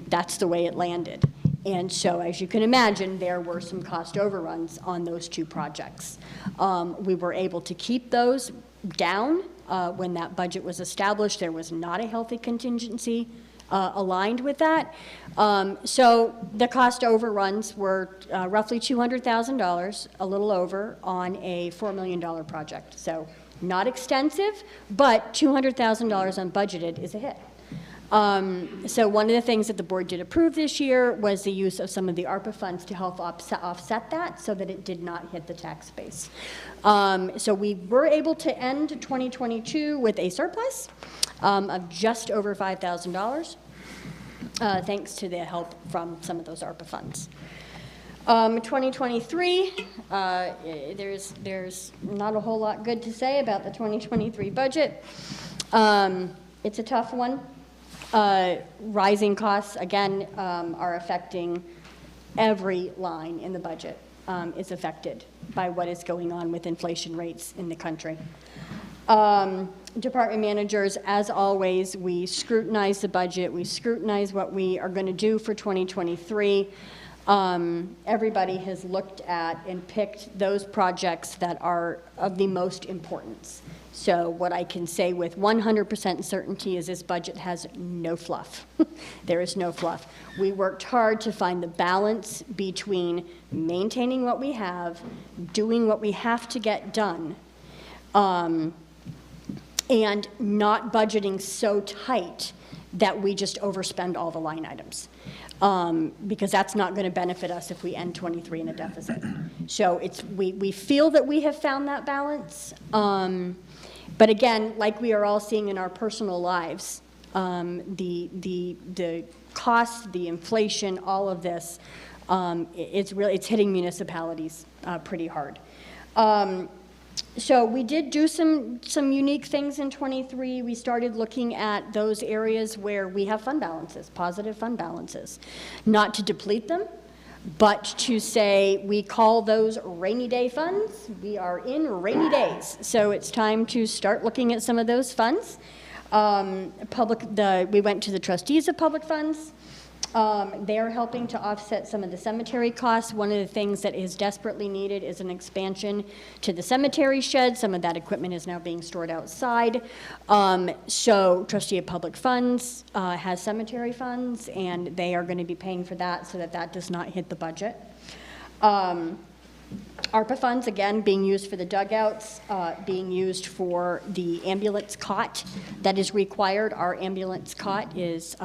that's the way it landed. And so, as you can imagine, there were some cost overruns on those two projects. We were able to keep those down when that budget was established. There was not a healthy contingency aligned with that. So the cost overruns were roughly $200,000, a little over, on a $4 million project. So not extensive, but $200,000 unbudgeted is a hit. So one of the things that the board did approve this year was the use of some of the ARPA funds to help offset that so that it did not hit the tax base. So we were able to end 2022 with a surplus of just over $5,000, thanks to the help from some of those ARPA funds. 2023, there's not a whole lot good to say about the 2023 budget. It's a tough one. Rising costs, again, are affecting every line in the budget, is affected by what is going on with inflation rates in the country. Department managers, as always, we scrutinize the budget, we scrutinize what we are going to do for 2023. Everybody has looked at and picked those projects that are of the most importance. So what I can say with 100% certainty is this budget has no fluff. There is no fluff. We worked hard to find the balance between maintaining what we have, doing what we have to get done, and not budgeting so tight that we just overspend all the line items. Because that's not going to benefit us if we end 23 in a deficit. So we feel that we have found that balance. But again, like we are all seeing in our personal lives, the cost, the inflation, all of this, it's hitting municipalities pretty hard. So we did do some unique things in 23. We started looking at those areas where we have fund balances, positive fund balances, not to deplete them, but to say we call those rainy day funds. We are in rainy days, so it's time to start looking at some of those funds. We went to the trustees of public funds. They are helping to offset some of the cemetery costs. One of the things that is desperately needed is an expansion to the cemetery shed. Some of that equipment is now being stored outside. So trustee of public funds has cemetery funds, and they are going to be paying for that so that that does not hit the budget. ARPA funds, again, being used for the dugouts, being used for the ambulance cot that is required. Our ambulance cot is...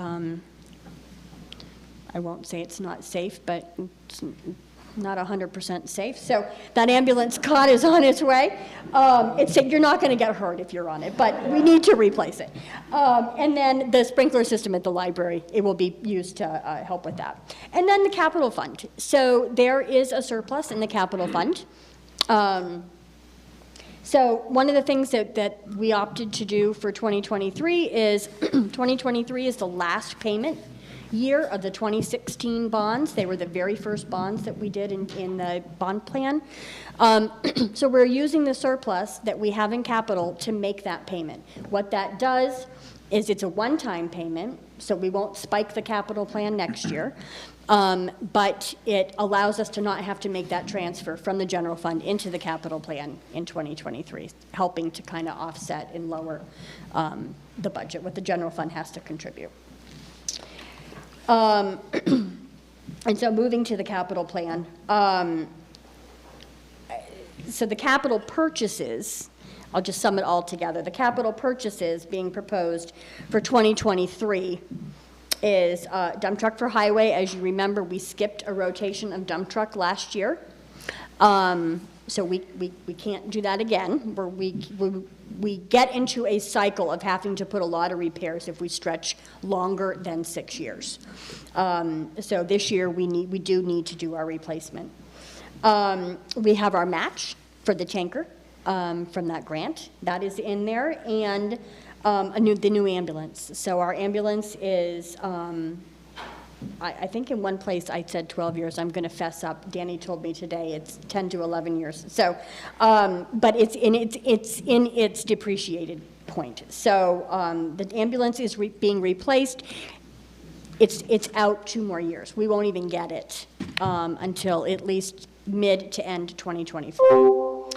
I won't say it's not safe, but it's not 100% safe. So that ambulance cot is on its way. You're not going to get hurt if you're on it, but we need to replace it. And then the sprinkler system at the library, it will be used to help with that. And then the capital fund. So there is a surplus in the capital fund. So one of the things that we opted to do for 2023 is 2023 is the last payment year of the 2016 bonds. They were the very first bonds that we did in the bond plan. So we're using the surplus that we have in capital to make that payment. What that does is it's a one-time payment, so we won't spike the capital plan next year, but it allows us to not have to make that transfer from the general fund into the capital plan in 2023, helping to kind of offset and lower the budget, what the general fund has to contribute. And so moving to the capital plan, so the capital purchases, I'll just sum it all together. The capital purchases being proposed for 2023 is dump truck for highway. As you remember, we skipped a rotation of dump truck last year. So we can't do that again, where we get into a cycle of having to put a lot of repairs if we stretch longer than 6 years. So this year, we do need to do our replacement. We have our match for the tanker from that grant. That is in there, and the new ambulance. So our ambulance is, I think in one place I said 12 years. I'm going to fess up. Danny told me today it's 10 to 11 years. So, but it's in its depreciated point. So the ambulance is being replaced. It's out 2 more years. We won't even get it until at least mid to end 2024.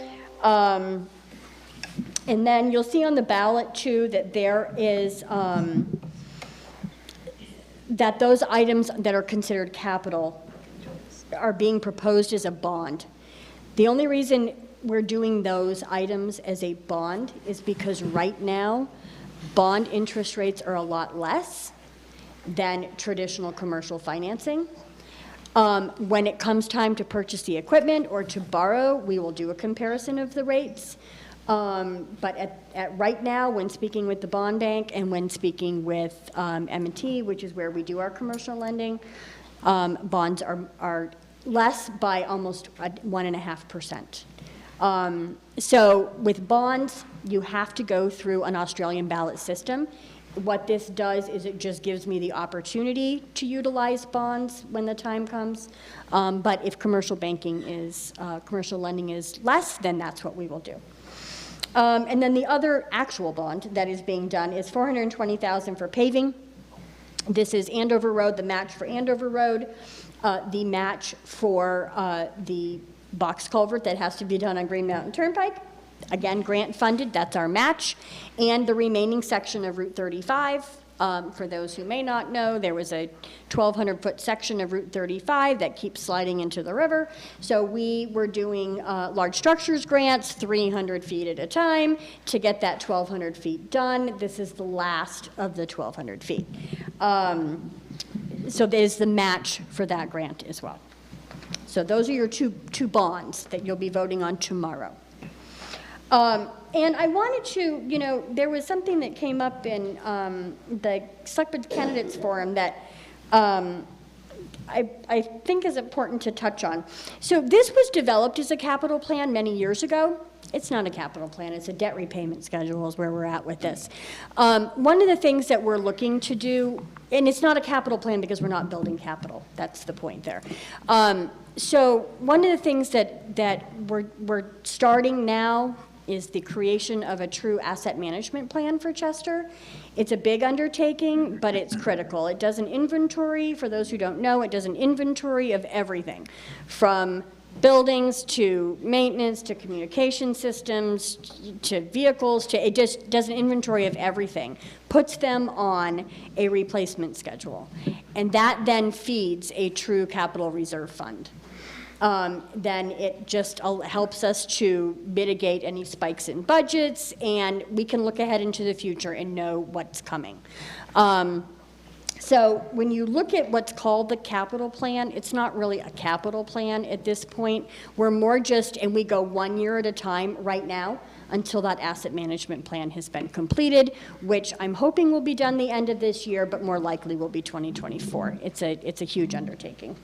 And then you'll see on the ballot too that there is that those items that are considered capital are being proposed as a bond. The only reason we're doing those items as a bond is because right now, bond interest rates are a lot less than traditional commercial financing. When it comes time to purchase the equipment or to borrow, we will do a comparison of the rates. But at right now, when speaking with the bond bank and when speaking with M&T, which is where we do our commercial lending, bonds are less by almost 1.5%. So with bonds, you have to go through an Australian ballot system. What this does is it just gives me the opportunity to utilize bonds when the time comes. But if commercial lending is less, then that's what we will do. And then the other actual bond that is being done is $420,000 for paving. This is Andover Road, the match for Andover Road, the match for the box culvert that has to be done on Green Mountain Turnpike. Again, grant funded, that's our match. And the remaining section of Route 35. For those who may not know, there was a 1,200-foot section of Route 35 that keeps sliding into the river. So we were doing large structures grants, 300 feet at a time, to get that 1,200 feet done. This is the last of the 1,200 feet. So there's the match for that grant as well. So those are your two bonds that you'll be voting on tomorrow. And I wanted to, there was something that came up in the Select Candidates Forum that I think is important to touch on. So this was developed as a capital plan many years ago. It's not a capital plan, it's a debt repayment schedule is where we're at with this. One of the things that we're looking to do, and it's not a capital plan because we're not building capital, that's the point there. So one of the things that we're starting now is the creation of a true asset management plan for Chester. It's a big undertaking, but it's critical. It does an inventory, for those who don't know, it does an inventory of everything, from buildings to maintenance to communication systems to vehicles, it just does an inventory of everything, puts them on a replacement schedule. And that then feeds a true capital reserve fund. Then it just helps us to mitigate any spikes in budgets, and we can look ahead into the future and know what's coming. So when you look at what's called the capital plan, it's not really a capital plan at this point. We're more just, and we go 1 year at a time right now until that asset management plan has been completed, which I'm hoping will be done the end of this year, but more likely will be 2024. It's a huge undertaking.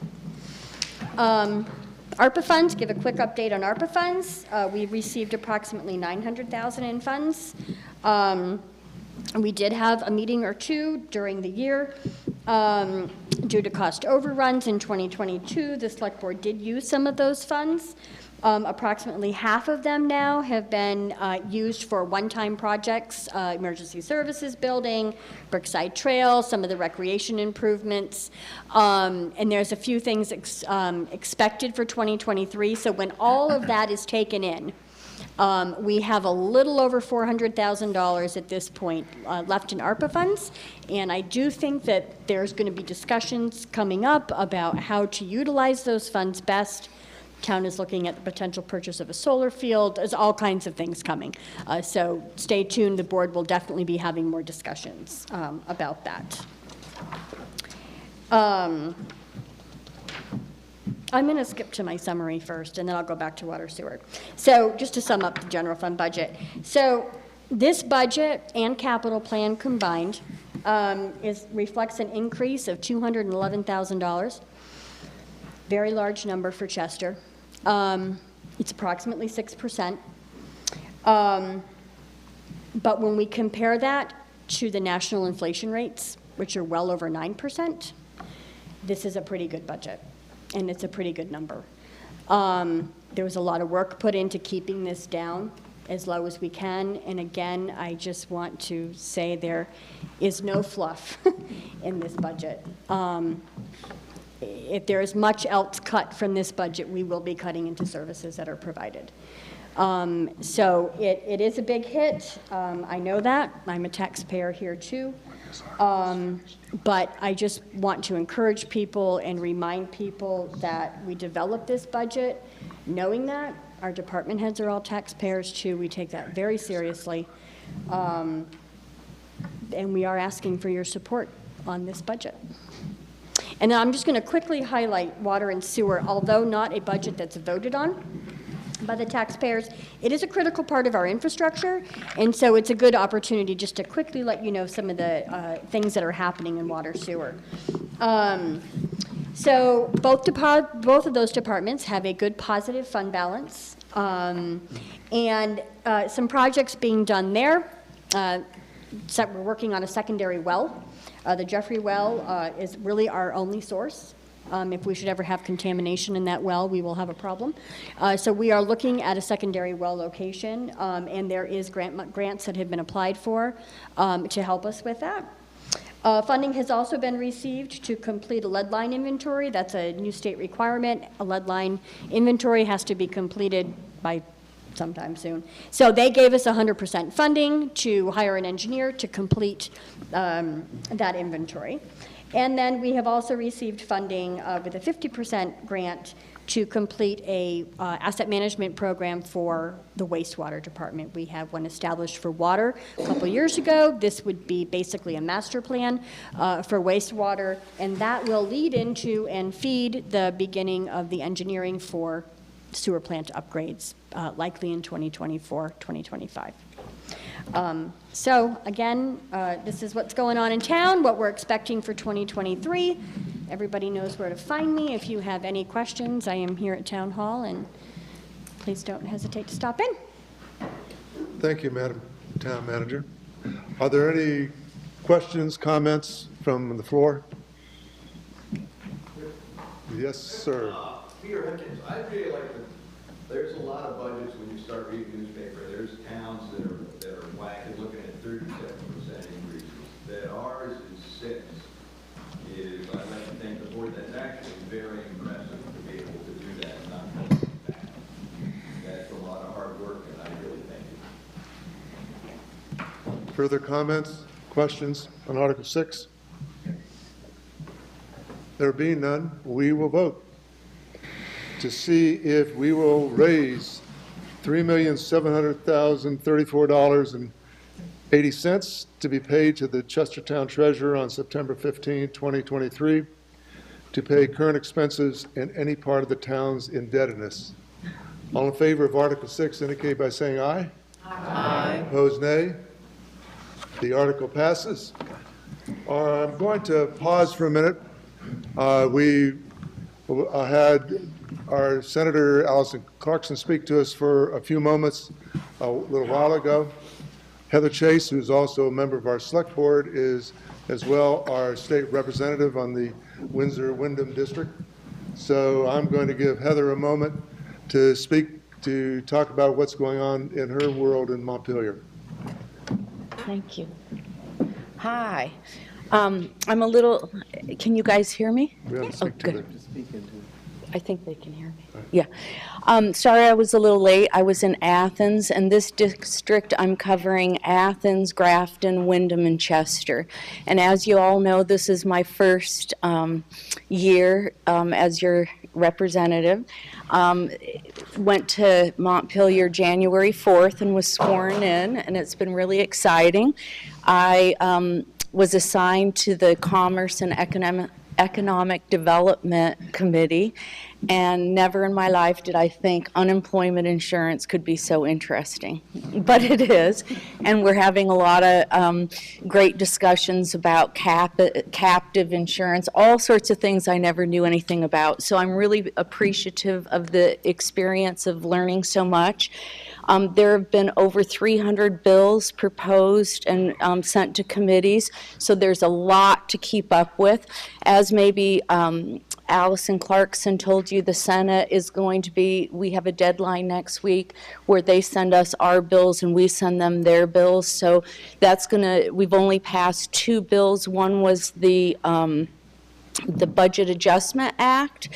ARPA funds, give a quick update on ARPA funds. We received approximately $900,000 in funds. We did have a meeting or two during the year. Due to cost overruns in 2022, the Select Board did use some of those funds. Approximately half of them now have been used for one-time projects, emergency services building, Brookside Trail, some of the recreation improvements, and there's a few things expected for 2023. So when all of that is taken in, we have a little over $400,000 at this point left in ARPA funds, and I do think that there's going to be discussions coming up about how to utilize those funds best. Town is looking at the potential purchase of a solar field. There's all kinds of things coming. So stay tuned. The board will definitely be having more discussions about that. I'm going to skip to my summary first, and then I'll go back to water sewer. So just to sum up the general fund budget. So this budget and capital plan combined reflects an increase of $211,000. Very large number for Chester. It's approximately 6%. But when we compare that to the national inflation rates, which are well over 9%, this is a pretty good budget, and it's a pretty good number. There was a lot of work put into keeping this down as low as we can, and again, I just want to say there is no fluff in this budget. If there is much else cut from this budget, we will be cutting into services that are provided. So it is a big hit. I know that. I'm a taxpayer here too. But I just want to encourage people and remind people that we developed this budget knowing that. Our department heads are all taxpayers too. We take that very seriously. And we are asking for your support on this budget. And now I'm just going to quickly highlight water and sewer. Although not a budget that's voted on by the taxpayers, it is a critical part of our infrastructure, and so it's a good opportunity just to quickly let you know some of the things that are happening in water sewer. So both of those departments have a good positive fund balance, and some projects being done there. So we're working on a secondary well. The Jeffrey well is really our only source. If we should ever have contamination in that well, we will have a problem. So we are looking at a secondary well location, and there is grants that have been applied for to help us with that. Funding has also been received to complete a lead line inventory. That's a new state requirement. A lead line inventory has to be completed by sometime soon. So they gave us 100% funding to hire an engineer to complete that inventory. And then we have also received funding with a 50% grant to complete a asset management program for the wastewater department. We have one established for water a couple years ago. This would be basically a master plan for wastewater, and that will lead into and feed the beginning of the engineering for sewer plant upgrades, likely in 2024, 2025. So again, this is what's going on in town, what we're expecting for 2023. Everybody knows where to find me. If you have any questions, I am here at Town Hall, and please don't hesitate to stop in. Thank you, Madam Town Manager. Are there any questions, comments from the floor? Yes, sir. Peter Hutchins, I really like there's a lot of budgets when you start reading newspaper. There's towns that are whacking, looking at 37% increases. That ours is 6%. I'd like to thank the board. That's actually very impressive to be able to do that and not hold it back. That's a lot of hard work, and I really thank you. Further comments, questions on Article 6? There being none, we will vote to see if we will raise $3,700,034.80 to be paid to the Chestertown Treasurer on September 15, 2023, to pay current expenses in any part of the town's indebtedness. All in favor of Article 6 indicate by saying aye. Aye. Opposed, nay. The article passes. I'm going to pause for a minute. We had our Senator Allison Clarkson speak to us for a few moments a little while ago. Heather Chase, who's also a member of our select board, is as well our state representative on the Windsor-Windham district. So I'm going to give Heather a moment to speak, to talk about what's going on in her world in Montpelier. Thank you. Hi. I'm a little, can you guys hear me? We have to speak to her. I think they can hear me. Yeah. Sorry I was a little late. I was in Athens, and this district I'm covering Athens, Grafton, Windham, and Chester. And as you all know, this is my first year as your representative. Went to Montpelier January 4th and was sworn in, and it's been really exciting. I was assigned to the Commerce and Economic Development Committee, and never in my life did I think unemployment insurance could be so interesting. But it is, and we're having a lot of great discussions about captive insurance, all sorts of things I never knew anything about. So I'm really appreciative of the experience of learning so much. There have been over 300 bills proposed and sent to committees, so there's a lot to keep up with. As maybe Allison Clarkson told you, the Senate is going to be, we have a deadline next week where they send us our bills and we send them their bills. So that's we've only passed 2 bills. One was the Budget Adjustment Act,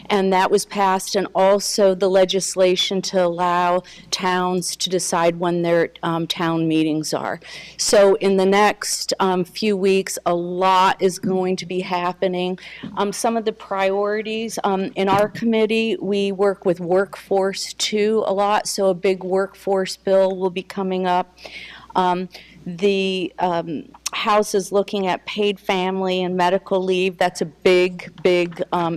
and that was passed, and also the legislation to allow towns to decide when their town meetings are. So in the next few weeks, a lot is going to be happening. Some of the priorities in our committee, we work with Workforce 2 a lot, so a big workforce bill will be coming up. The House is looking at paid family and medical leave. That's a big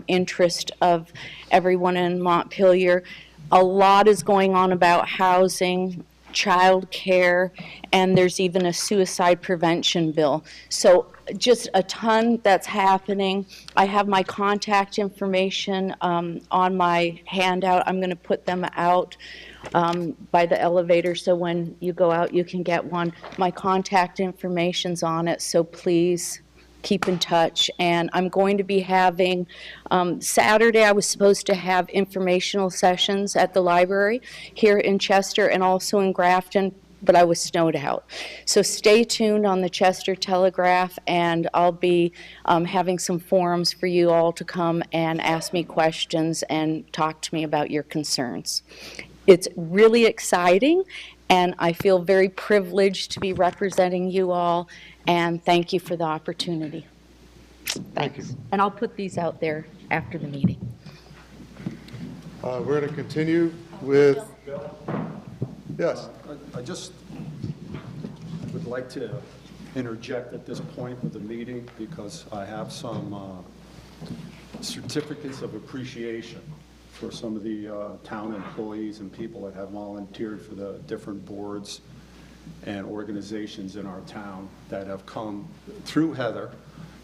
interest of everyone in Montpelier. A lot is going on about housing, child care, and there's even a suicide prevention bill. So just a ton that's happening. I have my contact information on my handout. I'm going to put them out by the elevator, so when you go out, you can get one. My contact information's on it, so please keep in touch. And I'm going to be having, Saturday I was supposed to have informational sessions at the library here in Chester and also in Grafton, but I was snowed out. So stay tuned on the Chester Telegraph, and I'll be having some forums for you all to come and ask me questions and talk to me about your concerns. It's really exciting, and I feel very privileged to be representing you all, and thank you for the opportunity. Thank you. And I'll put these out there after the meeting. We're going to continue with, yes. I just would like to interject at this point of the meeting because I have some certificates of appreciation for some of the town employees and people that have volunteered for the different boards and organizations in our town that have come through Heather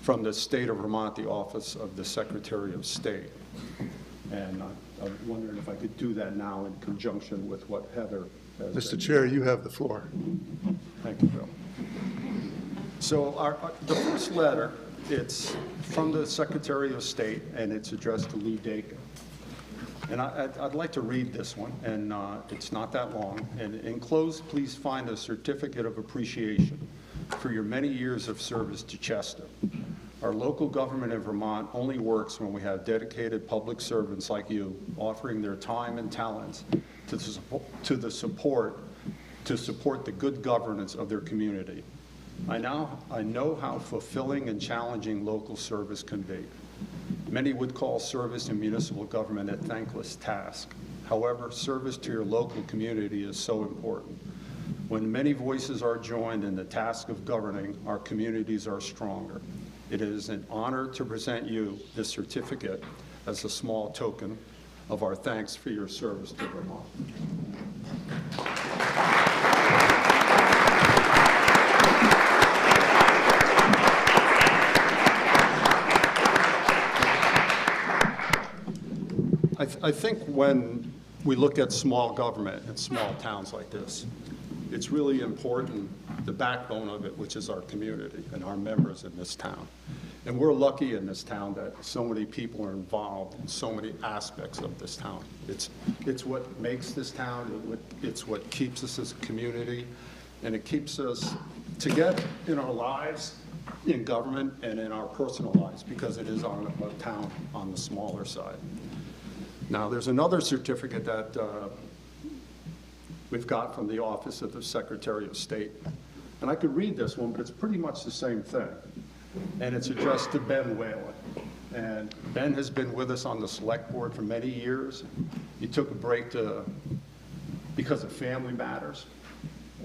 from the state of Vermont, the Office of the Secretary of State. And I'm wondering if I could do that now in conjunction with what Heather has Mr. been. Chair, you have the floor. Thank you, Bill. So the first letter, it's from the Secretary of State, and it's addressed to Lee Dakin. And I'd like to read this one, and it's not that long. And enclosed, please find a certificate of appreciation for your many years of service to Chester. Our local government in Vermont only works when we have dedicated public servants like you offering their time and talents to support the good governance of their community. I know how fulfilling and challenging local service can be. Many would call service in municipal government a thankless task. However, service to your local community is so important. When many voices are joined in the task of governing, our communities are stronger. It is an honor to present you this certificate as a small token of our thanks for your service to Vermont. I think when we look at small government in small towns like this, it's really important, the backbone of it, which is our community and our members in this town. And we're lucky in this town that so many people are involved in so many aspects of this town. It's what makes this town, it's what keeps us as a community, and it keeps us together in our lives, in government, and in our personal lives, because it is on a town on the smaller side. Now, there's another certificate that we've got from the Office of the Secretary of State. And I could read this one, but it's pretty much the same thing. And it's addressed to Ben Whalen. And Ben has been with us on the select board for many years. He took a break because of family matters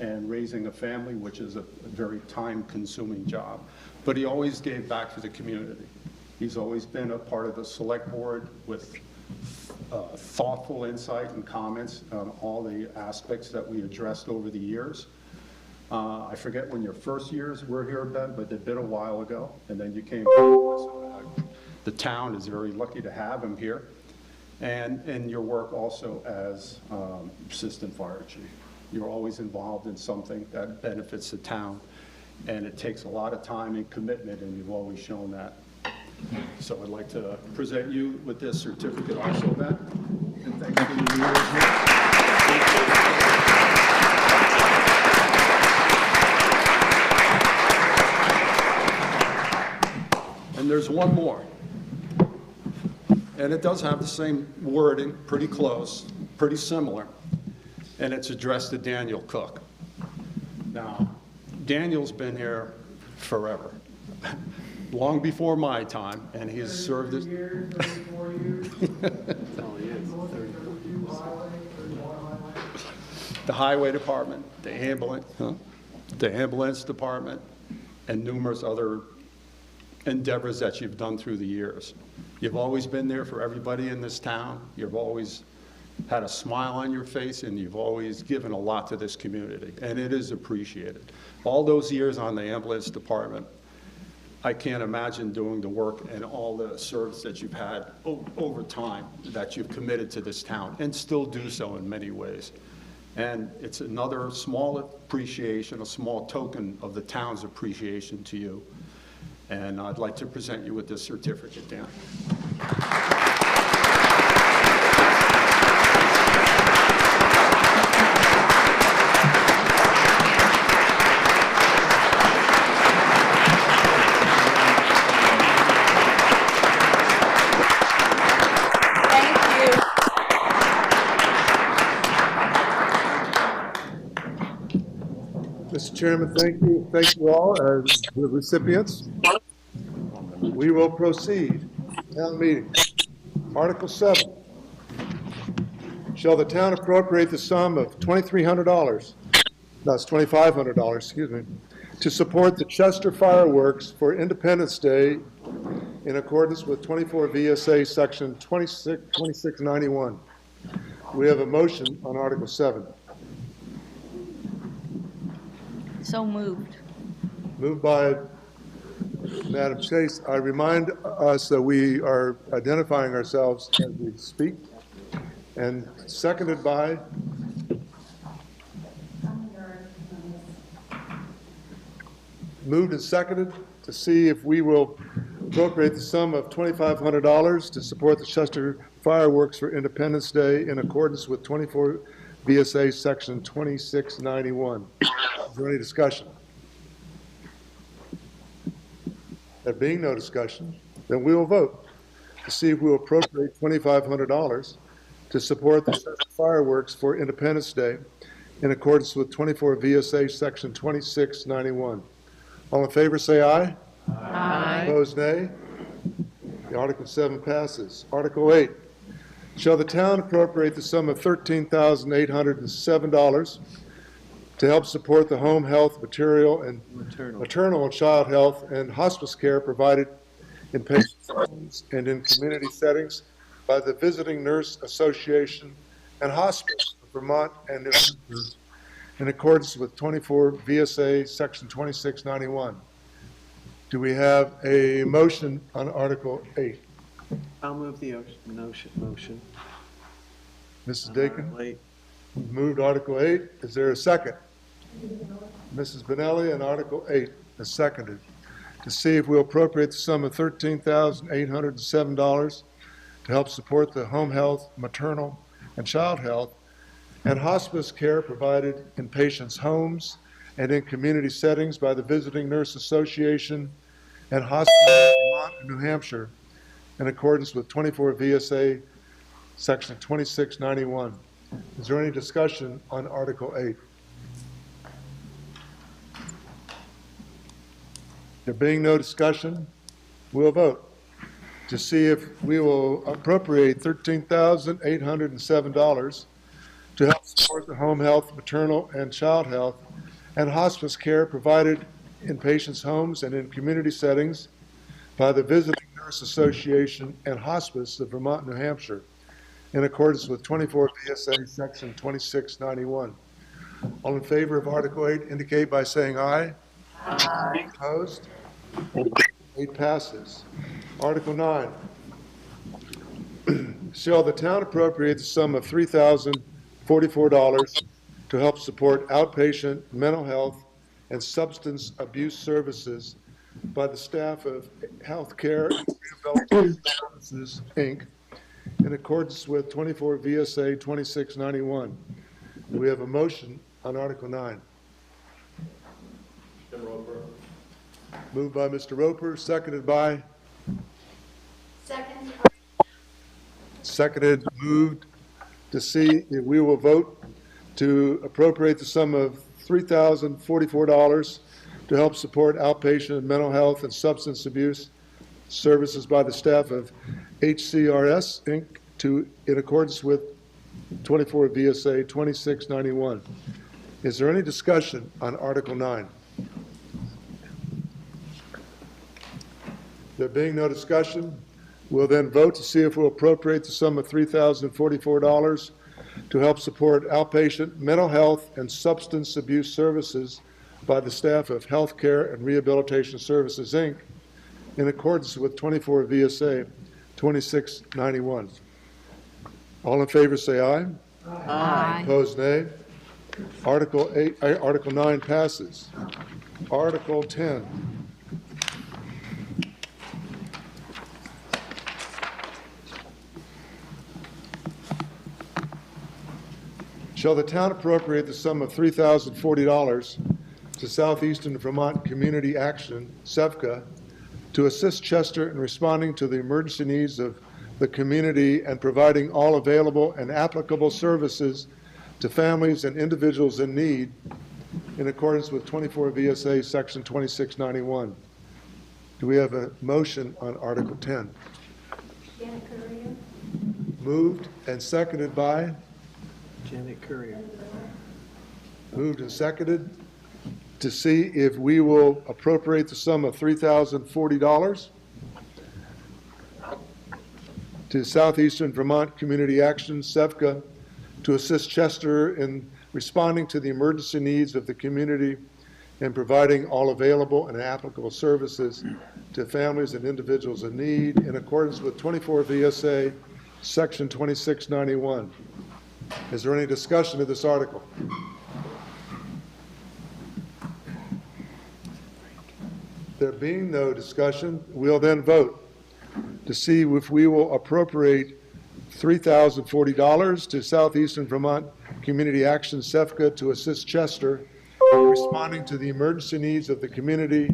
and raising a family, which is a very time-consuming job. But he always gave back to the community. He's always been a part of the select board with thoughtful insight and comments on all the aspects that we addressed over the years. I forget when your first years were here, Ben, but it's been a while ago, and then you came to us. The town is very lucky to have him here, and in your work also as assistant fire chief. You're always involved in something that benefits the town, and it takes a lot of time and commitment, and you've always shown that. So I'd like to present you with this certificate also, Ben, and thanks for your years here. And there's one more. And it does have the same wording, pretty close, pretty similar. And it's addressed to Daniel Cook. Now, Daniel's been here forever, long before my time, and he has served as... The highway department, the ambulance department, and numerous other endeavors that you've done through the years. You've always been there for everybody in this town. You've always had a smile on your face, and you've always given a lot to this community, and it is appreciated. All those years on the ambulance department, I can't imagine doing the work and all the service that you've had over time that you've committed to this town, and still do so in many ways. And it's another small appreciation, a small token of the town's appreciation to you. And I'd like to present you with this certificate, Dan. Mr. Chairman, thank you. Thank you all, the recipients. We will proceed. Town meeting. Article 7. Shall the town appropriate the sum of $2,300, that's $2,500, excuse me, to support the Chester Fireworks for Independence Day in accordance with 24 VSA Section 2691. We have a motion on Article 7. So moved. Moved by Madam Chase. I remind us that we are identifying ourselves as we speak. And seconded by? Moved and seconded to see if we will appropriate the sum of $2,500 to support the Chester Fireworks for Independence Day in accordance with 24 VSA Section 2691. Is there any discussion? There being no discussion, then we will vote to see if we will appropriate $2,500 to support the Chester Fireworks for Independence Day in accordance with 24 VSA Section 2691. All in favor, say aye. Aye. Opposed, nay. The Article 7 passes. Article 8. Shall the town appropriate the sum of $13,807 to help support the home health, maternal and child health and hospice care provided in patients' homes and in community settings by the Visiting Nurse Association and Hospice of Vermont and New Hampshire in accordance with 24 VSA Section 2691. Do we have a motion on Article 8? I'll move the motion. Mrs. Dakin? Article 8. Moved Article 8. Is there a second? Mrs. Benelli, and Article 8 is seconded. To see if we'll appropriate the sum of $13,807 to help support the home health, maternal, and child health, and hospice care provided in patients' homes and in community settings by the Visiting Nurse Association and Hospice of Vermont and New Hampshire in accordance with 24 VSA Section 2691. Is there any discussion on Article 8? There being no discussion, we'll vote to see if we will appropriate $13,807 to help support the home health, maternal and child health, and hospice care provided in patients' homes and in community settings by the Visiting Nurse Nurse Association and Hospice of Vermont, New Hampshire, in accordance with 24 VSA Section 2691. All in favor of Article 8 indicate by saying aye. Aye. Opposed? 8 passes. Article 9. Shall the town appropriate the sum of $3,044 to help support outpatient mental health and substance abuse services by the staff of Healthcare and Rehabilitation Services, Inc., in accordance with 24 VSA 2691. Do we have a motion on Article 9? Jim Roper. Moved by Mr. Roper, seconded by? Second. Seconded, moved to see if we will vote to appropriate the sum of $3,044 to help support outpatient mental health and substance abuse services by the staff of HCRS, Inc., in accordance with 24 VSA 2691. Is there any discussion on Article 9? There being no discussion, we'll then vote to see if we'll appropriate the sum of $3,044 to help support outpatient mental health and substance abuse services by the staff of Healthcare and Rehabilitation Services, Inc., in accordance with 24 VSA 2691. All in favor say aye. Aye. Opposed, nay. Article 9 passes. Article 10. Shall the town appropriate the sum of $3,040 to Southeastern Vermont Community Action, SEVCA, to assist Chester in responding to the emergency needs of the community and providing all available and applicable services to families and individuals in need in accordance with 24 VSA Section 2691. Do we have a motion on Article 10? Janet Courier. Moved and seconded by? Janet Courier. Moved and seconded to see if we will appropriate the sum of $3,040 to Southeastern Vermont Community Action, SEVCA, to assist Chester in responding to the emergency needs of the community and providing all available and applicable services to families and individuals in need in accordance with 24 VSA Section 2691. Is there any discussion of this article? There being no discussion, we'll then vote to see if we will appropriate $3,040 to Southeastern Vermont Community Action, SEVCA, to assist Chester in responding to the emergency needs of the community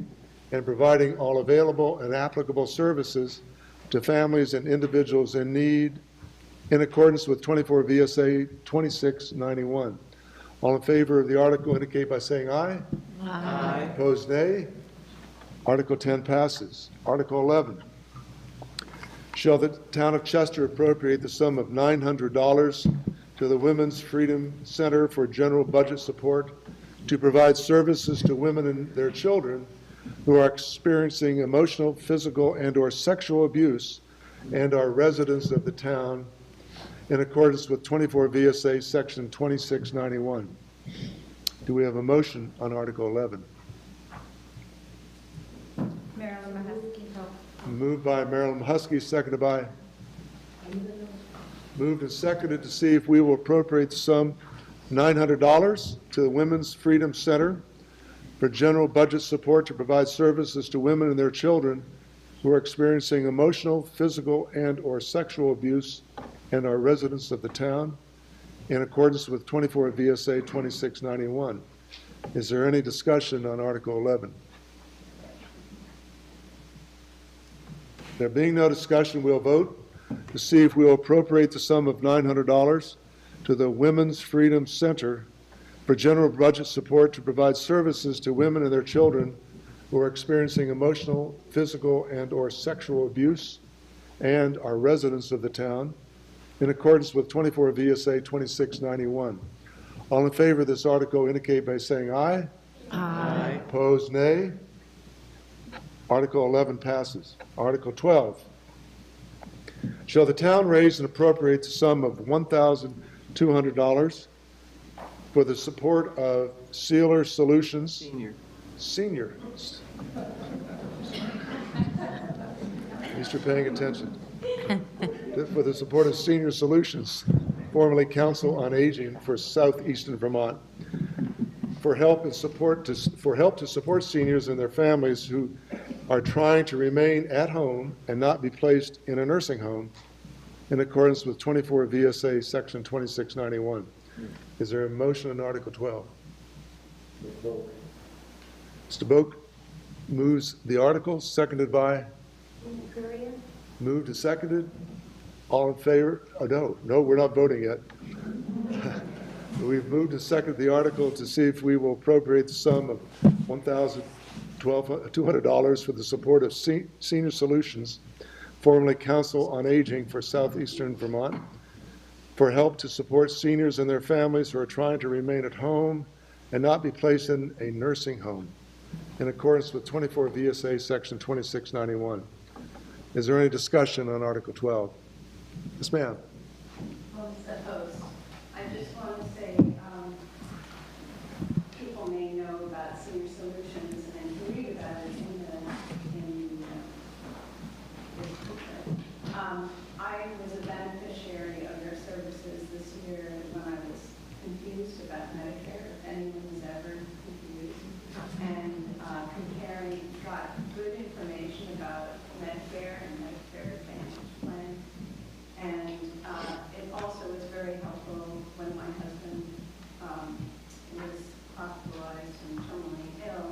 and providing all available and applicable services to families and individuals in need in accordance with 24 VSA 2691. All in favor of the article indicate by saying aye. Aye. Opposed, nay. Article 10 passes. Article 11. Shall the town of Chester appropriate the sum of $900 to the Women's Freedom Center for general budget support to provide services to women and their children who are experiencing emotional, physical, and/or sexual abuse and are residents of the town in accordance with 24 VSA Section 2691. Do we have a motion on Article 11? Marilyn Mahaski. Moved by Marilyn Husky, seconded by? Moved and seconded to see if we will appropriate the sum $900 to the Women's Freedom Center for general budget support to provide services to women and their children who are experiencing emotional, physical, and/or sexual abuse and are residents of the town in accordance with 24 VSA 2691. Is there any discussion on Article 11? There being no discussion, we'll vote to see if we will appropriate the sum of $900 to the Women's Freedom Center for general budget support to provide services to women and their children who are experiencing emotional, physical, and/or sexual abuse and are residents of the town in accordance with 24 VSA 2691. All in favor of this article indicate by saying aye. Aye. Opposed, nay. Article 11 passes. Article 12. Shall the town raise and appropriate the sum of $1,200 for the support of Sealer Solutions? Senior. At least you're paying attention. For the support of Senior Solutions, formerly Council on Aging for Southeastern Vermont, for help to support seniors and their families who are trying to remain at home and not be placed in a nursing home in accordance with 24 VSA Section 2691. Is there a motion on Article 12? Mr. Boak moves the article, seconded by? Moved and seconded. All in favor? Oh, no, we're not voting yet. We've moved and seconded the article to see if we will appropriate the sum of $1,200 for the support of Senior Solutions, formerly Council on Aging for Southeastern Vermont, for help to support seniors and their families who are trying to remain at home and not be placed in a nursing home, in accordance with 24 VSA Section 2691. Is there any discussion on Article 12? Yes, ma'am. Well, Mr. Host, I just want to say, people may know about Senior Solutions and can read about it in the I was a beneficiary of their services this year when I was confused about Medicare, if anyone was ever confused, and got good information about Medicare and Medicare Advantage plan. And it also was very helpful when my husband was hospitalized and terminally ill.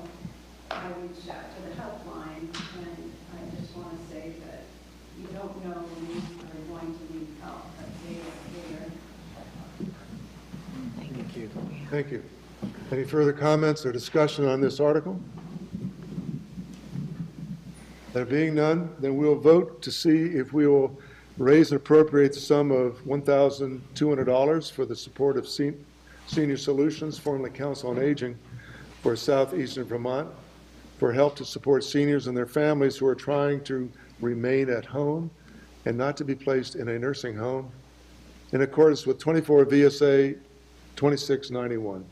I reached out to the helpline, and I just want to say that you don't know when you are going to need help, but they are there. Thank you. Thank you. Any further comments or discussion on this article? There being none, then we'll vote to see if we will raise and appropriate the sum of $1,200 for the support of Senior Solutions, formerly Council on Aging for Southeastern Vermont, for help to support seniors and their families who are trying to remain at home and not to be placed in a nursing home, in accordance with 24 VSA 2691.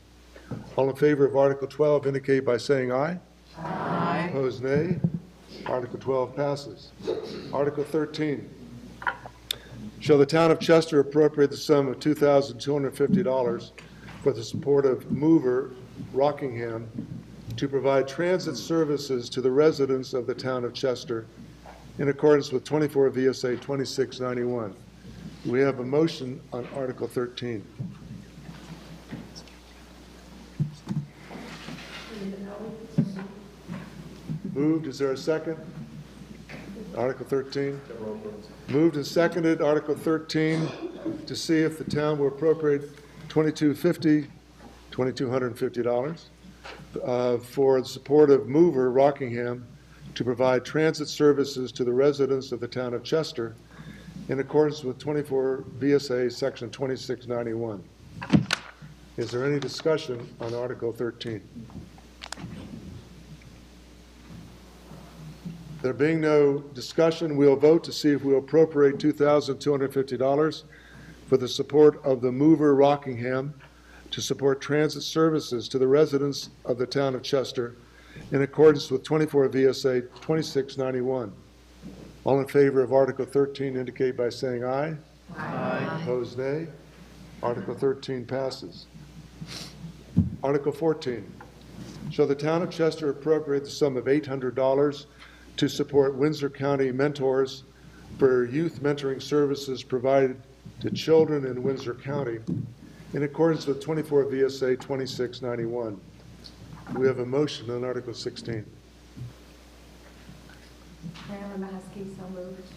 All in favor of Article 12 indicate by saying aye. Aye. Opposed, nay. Article 12 passes. Article 13. Shall the town of Chester appropriate the sum of $2,250 for the support of Mover Rockingham to provide transit services to the residents of the town of Chester in accordance with 24 VSA 2691? We have a motion on Article 13. Moved. Is there a second? Article 13. Moved and seconded, Article 13, to see if the town will appropriate $2,250 for the support of Mover Rockingham to provide transit services to the residents of the town of Chester in accordance with 24 VSA Section 2691. Is there any discussion on Article 13? There being no discussion, we'll vote to see if we'll appropriate $2,250 for the support of the Mover Rockingham to support transit services to the residents of the town of Chester in accordance with 24 VSA 2691. All in favor of Article 13 indicate by saying aye. Aye. Opposed, nay. Article 13 passes. Article 14. Shall the town of Chester appropriate the sum of $800 to support Windsor County Mentors for youth mentoring services provided to children in Windsor County in accordance with 24 VSA 2691? We have a motion on Article 16. Marilyn Mahaski, so moved.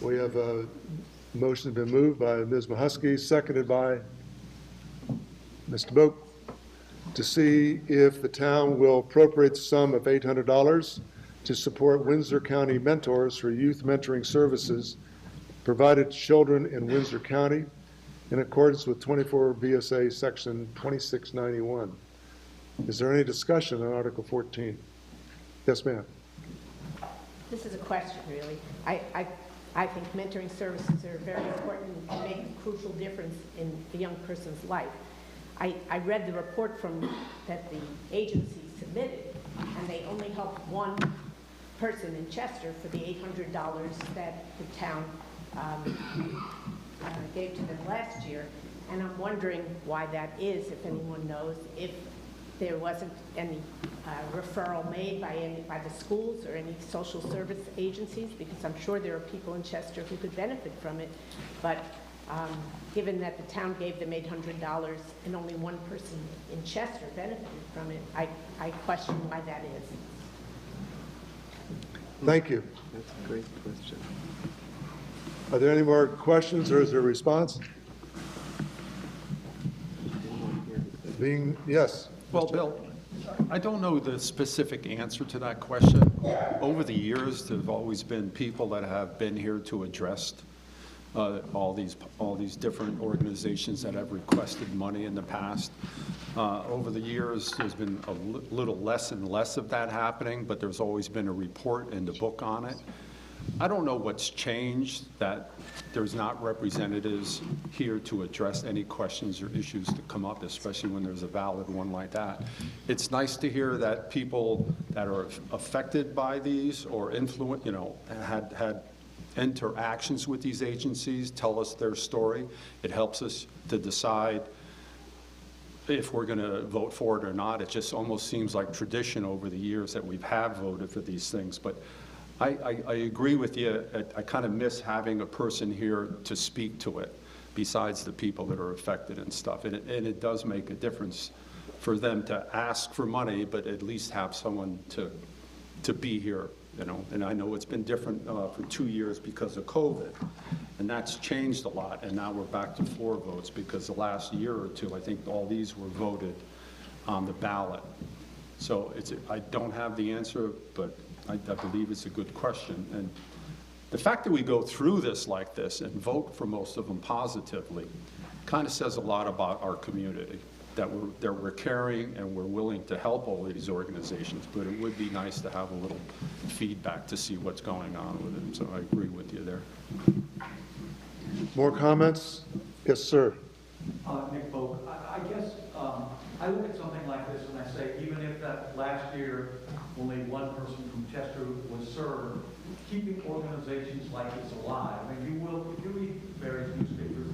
We have a motion been moved by Ms. Mahusky, seconded by Mr. Boak, to see if the town will appropriate the sum of $800 to support Windsor County Mentors for youth mentoring services provided to children in Windsor County in accordance with 24 VSA Section 2691. Is there any discussion on Article 14? Yes, ma'am. This is a question, really. I think mentoring services are very important and make a crucial difference in a young person's life. I read the report that the agency submitted, and they only helped one person in Chester for the $800 that the town gave to them last year. And I'm wondering why that is, if anyone knows, if there wasn't any referral made by the schools or any social service agencies, because I'm sure there are people in Chester who could benefit from it. But given that the town gave them $800 and only one person in Chester benefited from it, I question why that is. Thank you. That's a great question. Are there any more questions, or is there a response? Yes. Well, Bill, I don't know the specific answer to that question. Over the years, there have always been people that have been here to address all these different organizations that have requested money in the past. Over the years, there's been a little less and less of that happening, but there's always been a report and a book on it. I don't know what's changed, that there's not representatives here to address any questions or issues that come up, especially when there's a valid one like that. It's nice to hear that people that are affected by these or had interactions with these agencies tell us their story. It helps us to decide if we're going to vote for it or not. It just almost seems like tradition over the years that we have voted for these things. But I agree with you. I kind of miss having a person here to speak to it besides the people that are affected and stuff. And it does make a difference for them to ask for money, but at least have someone to be here, you know. And I know it's been different for 2 years because of COVID, and that's changed a lot. And now we're back to floor votes because the last year or two, I think all these were voted on the ballot. So I don't have the answer, but I believe it's a good question. And the fact that we go through this like this and vote for most of them positively kind of says a lot about our community, that we're caring and we're willing to help all of these organizations, but it would be nice to have a little feedback to see what's going on with it. So I agree with you there. More comments? Yes, sir. Nick Boak. I guess I look at something like this and I say, even if that last year only one person from Chester was served, keeping organizations like this alive. I mean, if you read various newspapers,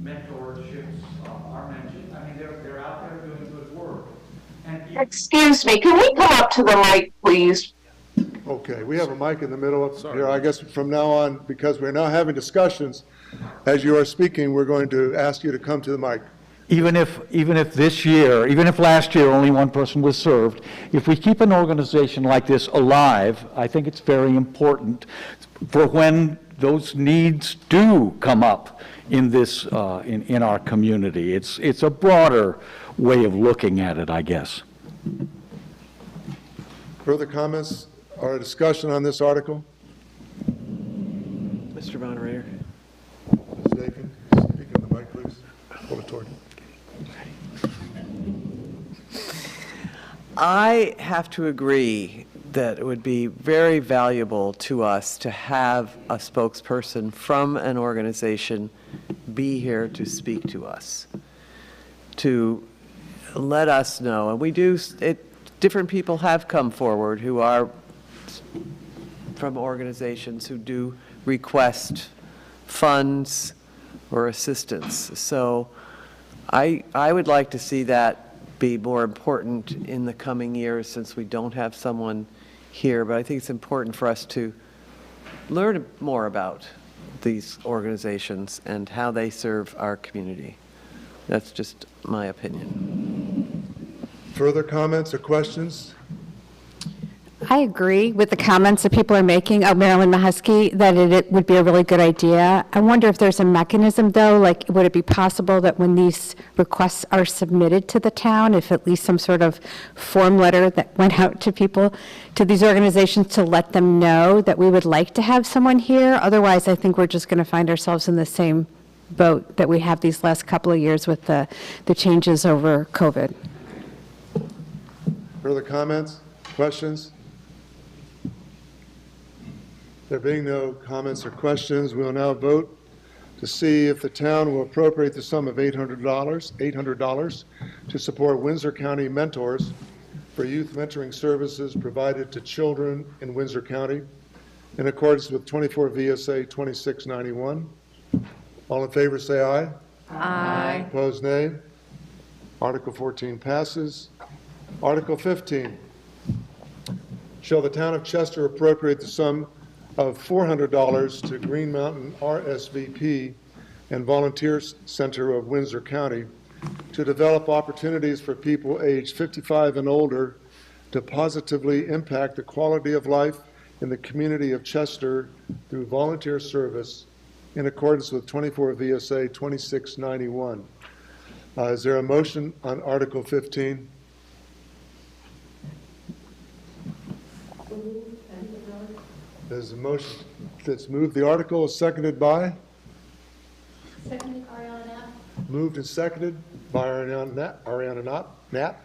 mentorships are mentioned. I mean, they're out there doing good work. And Excuse me, can we come up to the mic, please? Okay, we have a mic in the middle of here. I guess from now on, because we're now having discussions, as you are speaking, we're going to ask you to come to the mic. Even if this year, even if last year only one person was served, if we keep an organization like this alive, I think it's very important for when those needs do come up in this, in our community. It's a broader way of looking at it, I guess. Further comments or discussion on this article? Mr. Moderator. Ms. Dakin, speak in the mic, please. Hold it toward you. I have to agree that it would be very valuable to us to have a spokesperson from an organization be here to speak to us, to let us know. And we do, different people have come forward who are from organizations who do request funds or assistance. So I would like to see that be more important in the coming years, since we don't have someone here. But I think it's important for us to learn more about these organizations and how they serve our community. That's just my opinion. Further comments or questions? I agree with the comments that people are making of Marilyn Mahusky, that it would be a really good idea. I wonder if there's a mechanism, though, like would it be possible that when these requests are submitted to the town, if at least some sort of form letter that went out to people, to these organizations, to let them know that we would like to have someone here? Otherwise, I think we're just going to find ourselves in the same boat that we have these last couple of years with the changes over COVID. Further comments, questions? There being no comments or questions, we will now vote to see if the town will appropriate the sum of $800 to support Windsor County Mentors for youth mentoring services provided to children in Windsor County in accordance with 24 VSA 2691. All in favor, say aye. Aye. Opposed, nay. Article 14 passes. Article 15. Shall the town of Chester appropriate the sum of $400 to Green Mountain RSVP and Volunteer Center of Windsor County to develop opportunities for people aged 55 and older to positively impact the quality of life in the community of Chester through volunteer service in accordance with 24 VSA 2691. Is there a motion on Article 15? There's a motion that's moved. The article is seconded by? Seconded, Ariana Knapp. Moved and seconded by Ariana Knapp.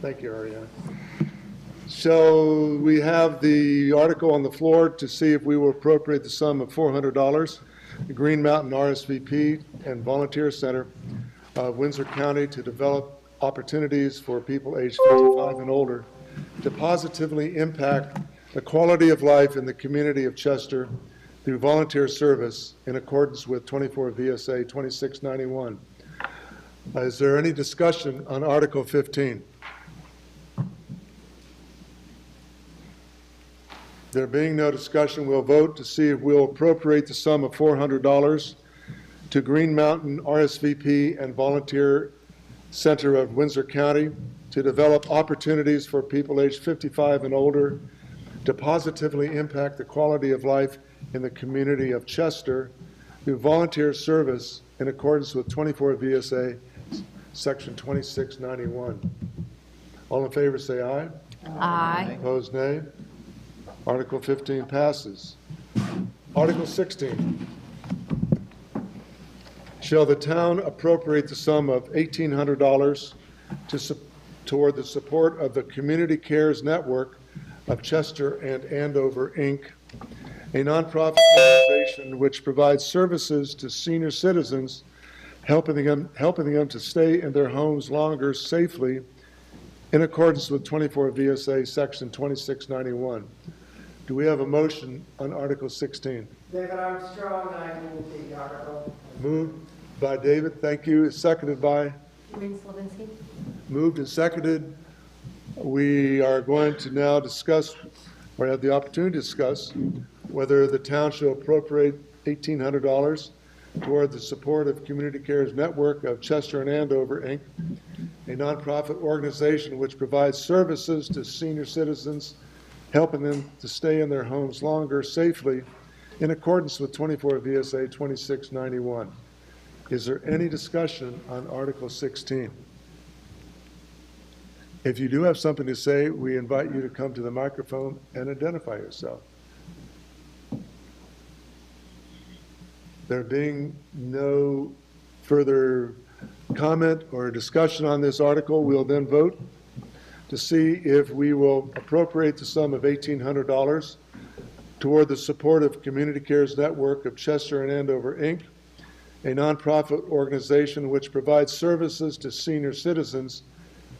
Thank you, Ariana. So we have the article on the floor to see if we will appropriate the sum of $400, the Green Mountain RSVP and Volunteer Center of Windsor County to develop opportunities for people aged 55 and older to positively impact the quality of life in the community of Chester through volunteer service in accordance with 24 VSA 2691. Is there any discussion on Article 15? There being no discussion, we'll vote to see if we'll appropriate the sum of $400 to Green Mountain RSVP and Volunteer Center of Windsor County to develop opportunities for people aged 55 and older to positively impact the quality of life in the community of Chester through volunteer service in accordance with 24 VSA Section 2691. All in favor say aye. Aye. Opposed, nay. Article 15 passes. Article 16. Shall the town appropriate the sum of $1,800 toward the support of the Community Cares Network of Chester and Andover, Inc., a nonprofit organization which provides services to senior citizens, helping them to stay in their homes longer safely in accordance with 24 VSA Section 2691. Do we have a motion on Article 16? David Armstrong, I move the article. Moved by David, thank you. Seconded by? Maureen Slavinsky. Moved and seconded. We are going to now discuss, or have the opportunity to discuss, whether the town shall appropriate $1,800 toward the support of Community Cares Network of Chester and Andover, Inc., a nonprofit organization which provides services to senior citizens, helping them to stay in their homes longer safely in accordance with 24 VSA 2691. Is there any discussion on Article 16? If you do have something to say, we invite you to come to the microphone and identify yourself. There being no further comment or discussion on this article, we'll then vote to see if we will appropriate the sum of $1,800 toward the support of Community Cares Network of Chester and Andover, Inc., a nonprofit organization which provides services to senior citizens,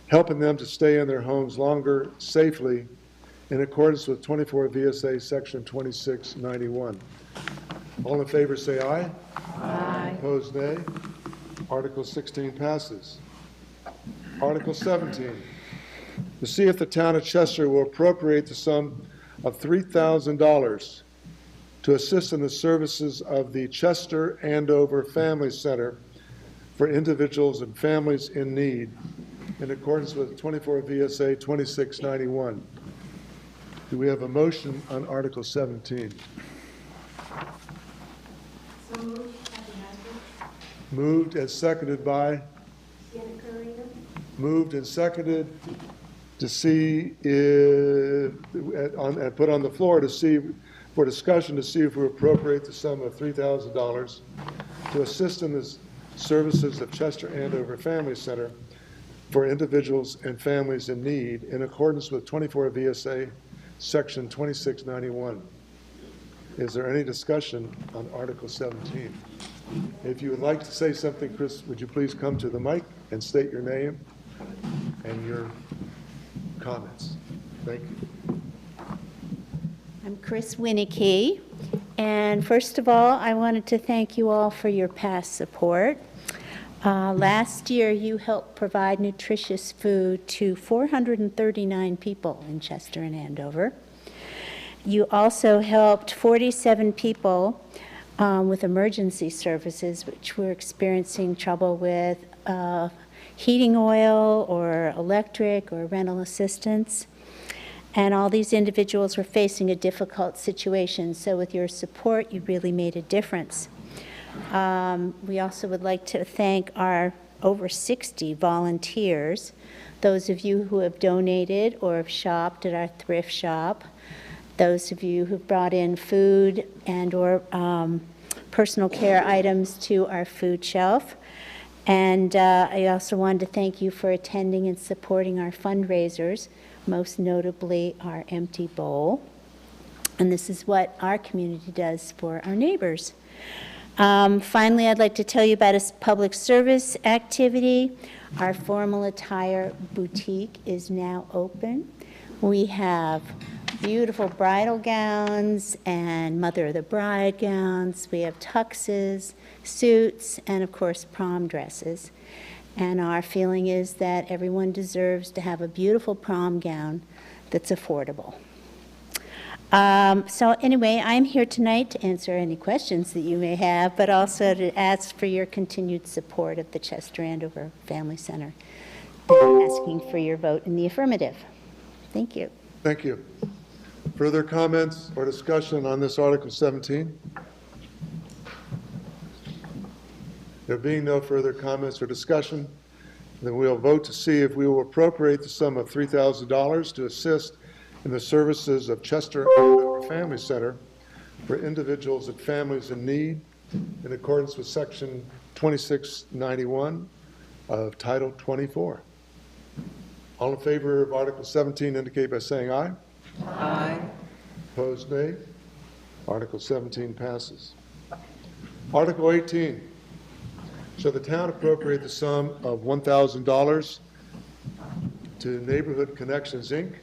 helping them to stay in their homes longer safely in accordance with 24 VSA Section 2691. All in favor say aye. Aye. Opposed, nay. Article 16 passes. Article 17. To see if the town of Chester will appropriate the sum of $3,000 to assist in the services of the Chester Andover Family Center for individuals and families in need in accordance with 24 VSA 2691. Do we have a motion on Article 17? So moved, Kathy Hasbro. Moved and seconded by? Sienna Carino. Moved and seconded to see if, and put on the floor to see, for discussion, to see if we appropriate the sum of $3,000 to assist in the services of Chester Andover Family Center for individuals and families in need in accordance with 24 VSA Section 2691. Is there any discussion on Article 17? If you would like to say something, Chris, would you please come to the mic and state your name and your comments? Thank you. I'm Chris Winnicky, and first of all, I wanted to thank you all for your past support. Last year, you helped provide nutritious food to 439 people in Chester and Andover. You also helped 47 people with emergency services, which were experiencing trouble with heating oil or electric or rental assistance. And all these individuals were facing a difficult situation. So with your support, you really made a difference. We also would like to thank our over 60 volunteers, those of you who have donated or have shopped at our thrift shop, those of you who've brought in food and or personal care items to our food shelf. And I also wanted to thank you for attending and supporting our fundraisers, most notably our Empty Bowl. And this is what our community does for our neighbors. Finally, I'd like to tell you about a public service activity. Our formal attire boutique is now open. We have beautiful bridal gowns and mother of the bride gowns. We have tuxes, suits, and of course prom dresses. And our feeling is that everyone deserves to have a beautiful prom gown that's affordable. So anyway, I'm here tonight to answer any questions that you may have, but also to ask for your continued support of the Chester Andover Family Center. I'm asking for your vote in the affirmative. Thank you. Thank you. Further comments or discussion on this Article 17? There being no further comments or discussion, then we'll vote to see if we will appropriate the sum of $3,000 to assist in the services of Chester Andover Family Center for individuals and families in need in accordance with Section 2691 of Title 24. All in favor of Article 17 indicate by saying aye. Aye. Opposed, nay. Article 17 passes. Article 18. Shall the town appropriate the sum of $1,000 to Neighborhood Connections, Inc.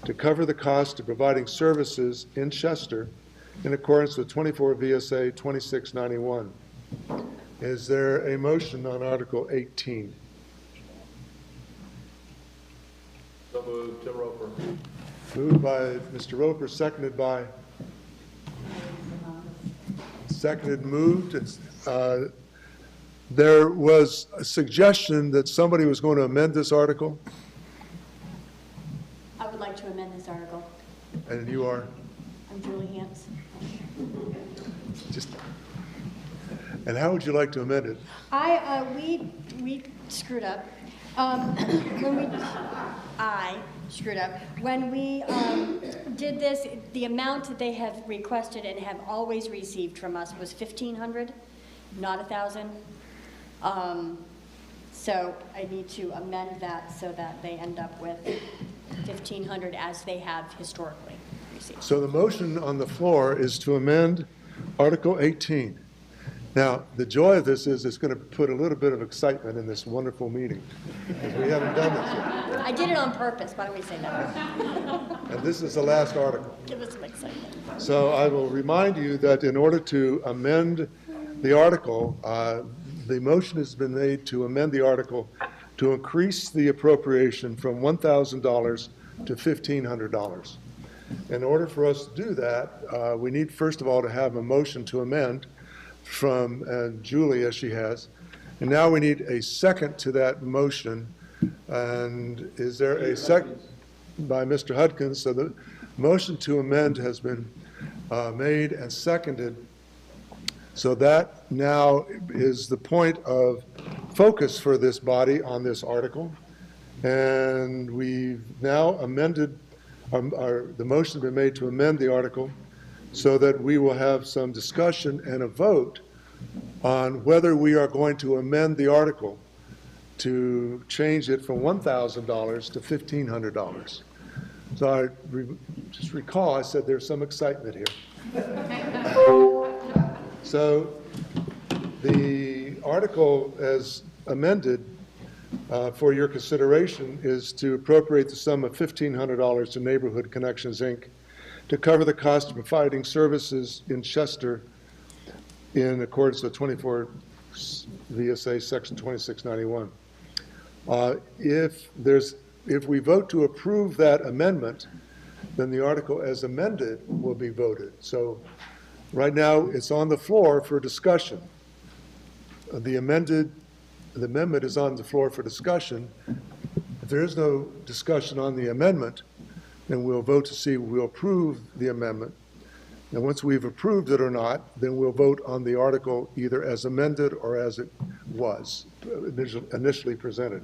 to cover the cost of providing services in Chester in accordance with 24 VSA 2691? Is there a motion on Article 18? So moved, Jim Roper. Moved by Mr. Roper, seconded by? Seconded, moved. There was a suggestion that somebody was going to amend this article, I would like to amend this article. and you are? I'm Julie Hantz. Just. And how would you like to amend it? We screwed up. I screwed up. When we did this, the amount that they have requested and have always received from us was $1,500, not $1,000. So I need to amend that so that they end up with $1,500 as they have historically received. So the motion on the floor is to amend Article 18. Now, the joy of this is it's going to put a little bit of excitement in this wonderful meeting, because we haven't done this yet. I did it on purpose. Why don't we say that? And this is the last article. Give us some excitement. So I will remind you that in order to amend the article, the motion has been made to amend the article to increase the appropriation from $1,000 to $1,500. In order for us to do that, we need, first of all, to have a motion to amend from Julie, as she has. And now we need a second to that motion. And is there a second by Mr. Hudkins? So the motion to amend has been made and seconded. So that now is the point of focus for this body on this article. And we've now amended, the motion has been made to amend the article so that we will have some discussion and a vote on whether we are going to amend the article to change it from $1,000 to $1,500. So just recall, I said there's some excitement here. So the article as amended for your consideration is to appropriate the sum of $1,500 to Neighborhood Connections, Inc. to cover the cost of providing services in Chester in accordance with 24 VSA Section 2691. If we vote to approve that amendment, then the article as amended will be voted. So right now, it's on the floor for discussion. The amendment is on the floor for discussion. If there is no discussion on the amendment, then we'll vote to see if we'll approve the amendment. And once we've approved it or not, then we'll vote on the article either as amended or as it was initially presented.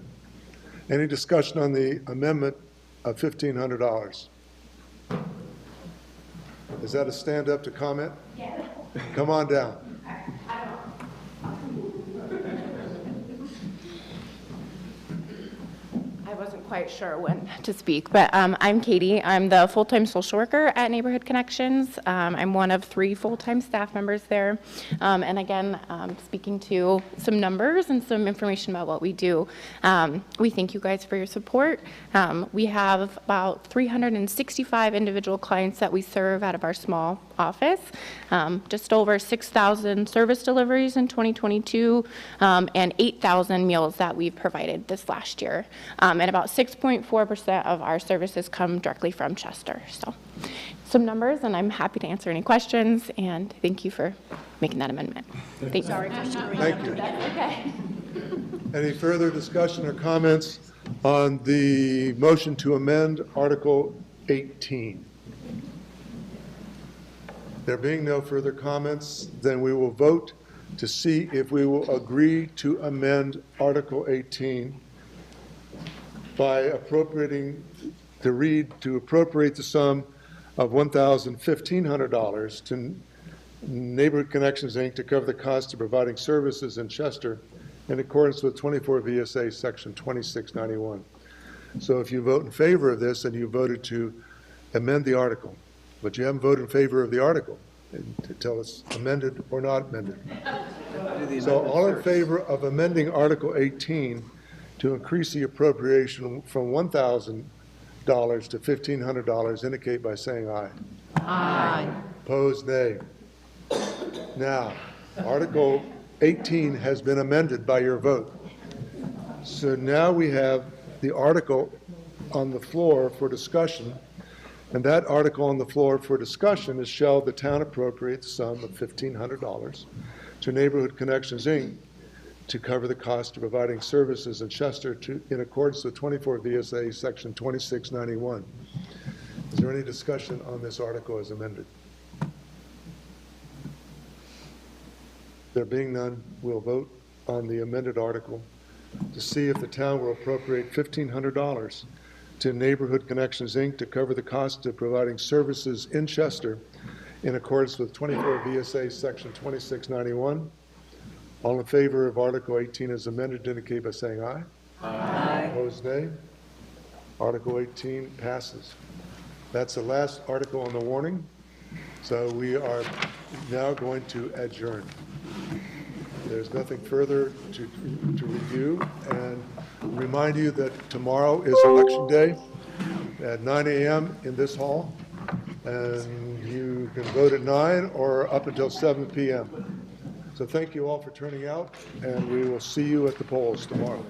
Any discussion on the amendment of $1,500? Is that a stand up to comment? Yeah. Come on down. I wasn't quite sure when to speak, but I'm Katie. I'm the full-time social worker at Neighborhood Connections. I'm one of 3 full-time staff members there. And again, speaking to some numbers and some information about what we do. We thank you guys for your support. We have about 365 individual clients that we serve out of our small office. Just over 6,000 service deliveries in 2022, and 8,000 meals that we've provided this last year. And about 6.4% of our services come directly from Chester. So some numbers, and I'm happy to answer any questions, and thank you for making that amendment. Thank you. Sorry for screwing Thank up. you. That's okay. Any further discussion or comments on the motion to amend Article 18? There being no further comments, then we will vote to see if we will agree to amend Article 18 by appropriate the sum of $1,500 to Neighborhood Connections, Inc. to cover the cost of providing services in Chester in accordance with 24 VSA Section 2691. So if you vote in favor of this, then you voted to amend the article, but you haven't voted in favor of the article until it's amended or not amended. So all in favor of amending Article 18 to increase the appropriation from $1,000 to $1,500 indicate by saying aye. Aye. Opposed, nay. Now, Article 18 has been amended by your vote. So now we have the article on the floor for discussion, and that article on the floor for discussion is shall the town appropriate the sum of $1,500 to Neighborhood Connections, Inc. to cover the cost of providing services in Chester in accordance with 24 VSA Section 2691. Is there any discussion on this article as amended? There being none, we'll vote on the amended article to see if the town will appropriate $1,500 to Neighborhood Connections, Inc. to cover the cost of providing services in Chester in accordance with 24 VSA Section 2691. All in favor of Article 18 as amended indicate by saying aye. Aye. Opposed, nay. Article 18 passes. That's the last article on the warning. So we are now going to adjourn. There's nothing further to review, and remind you that tomorrow is Election Day at 9 a.m. in this hall, and you can vote at 9 or up until 7 p.m. So thank you all for turning out, and we will see you at the polls tomorrow.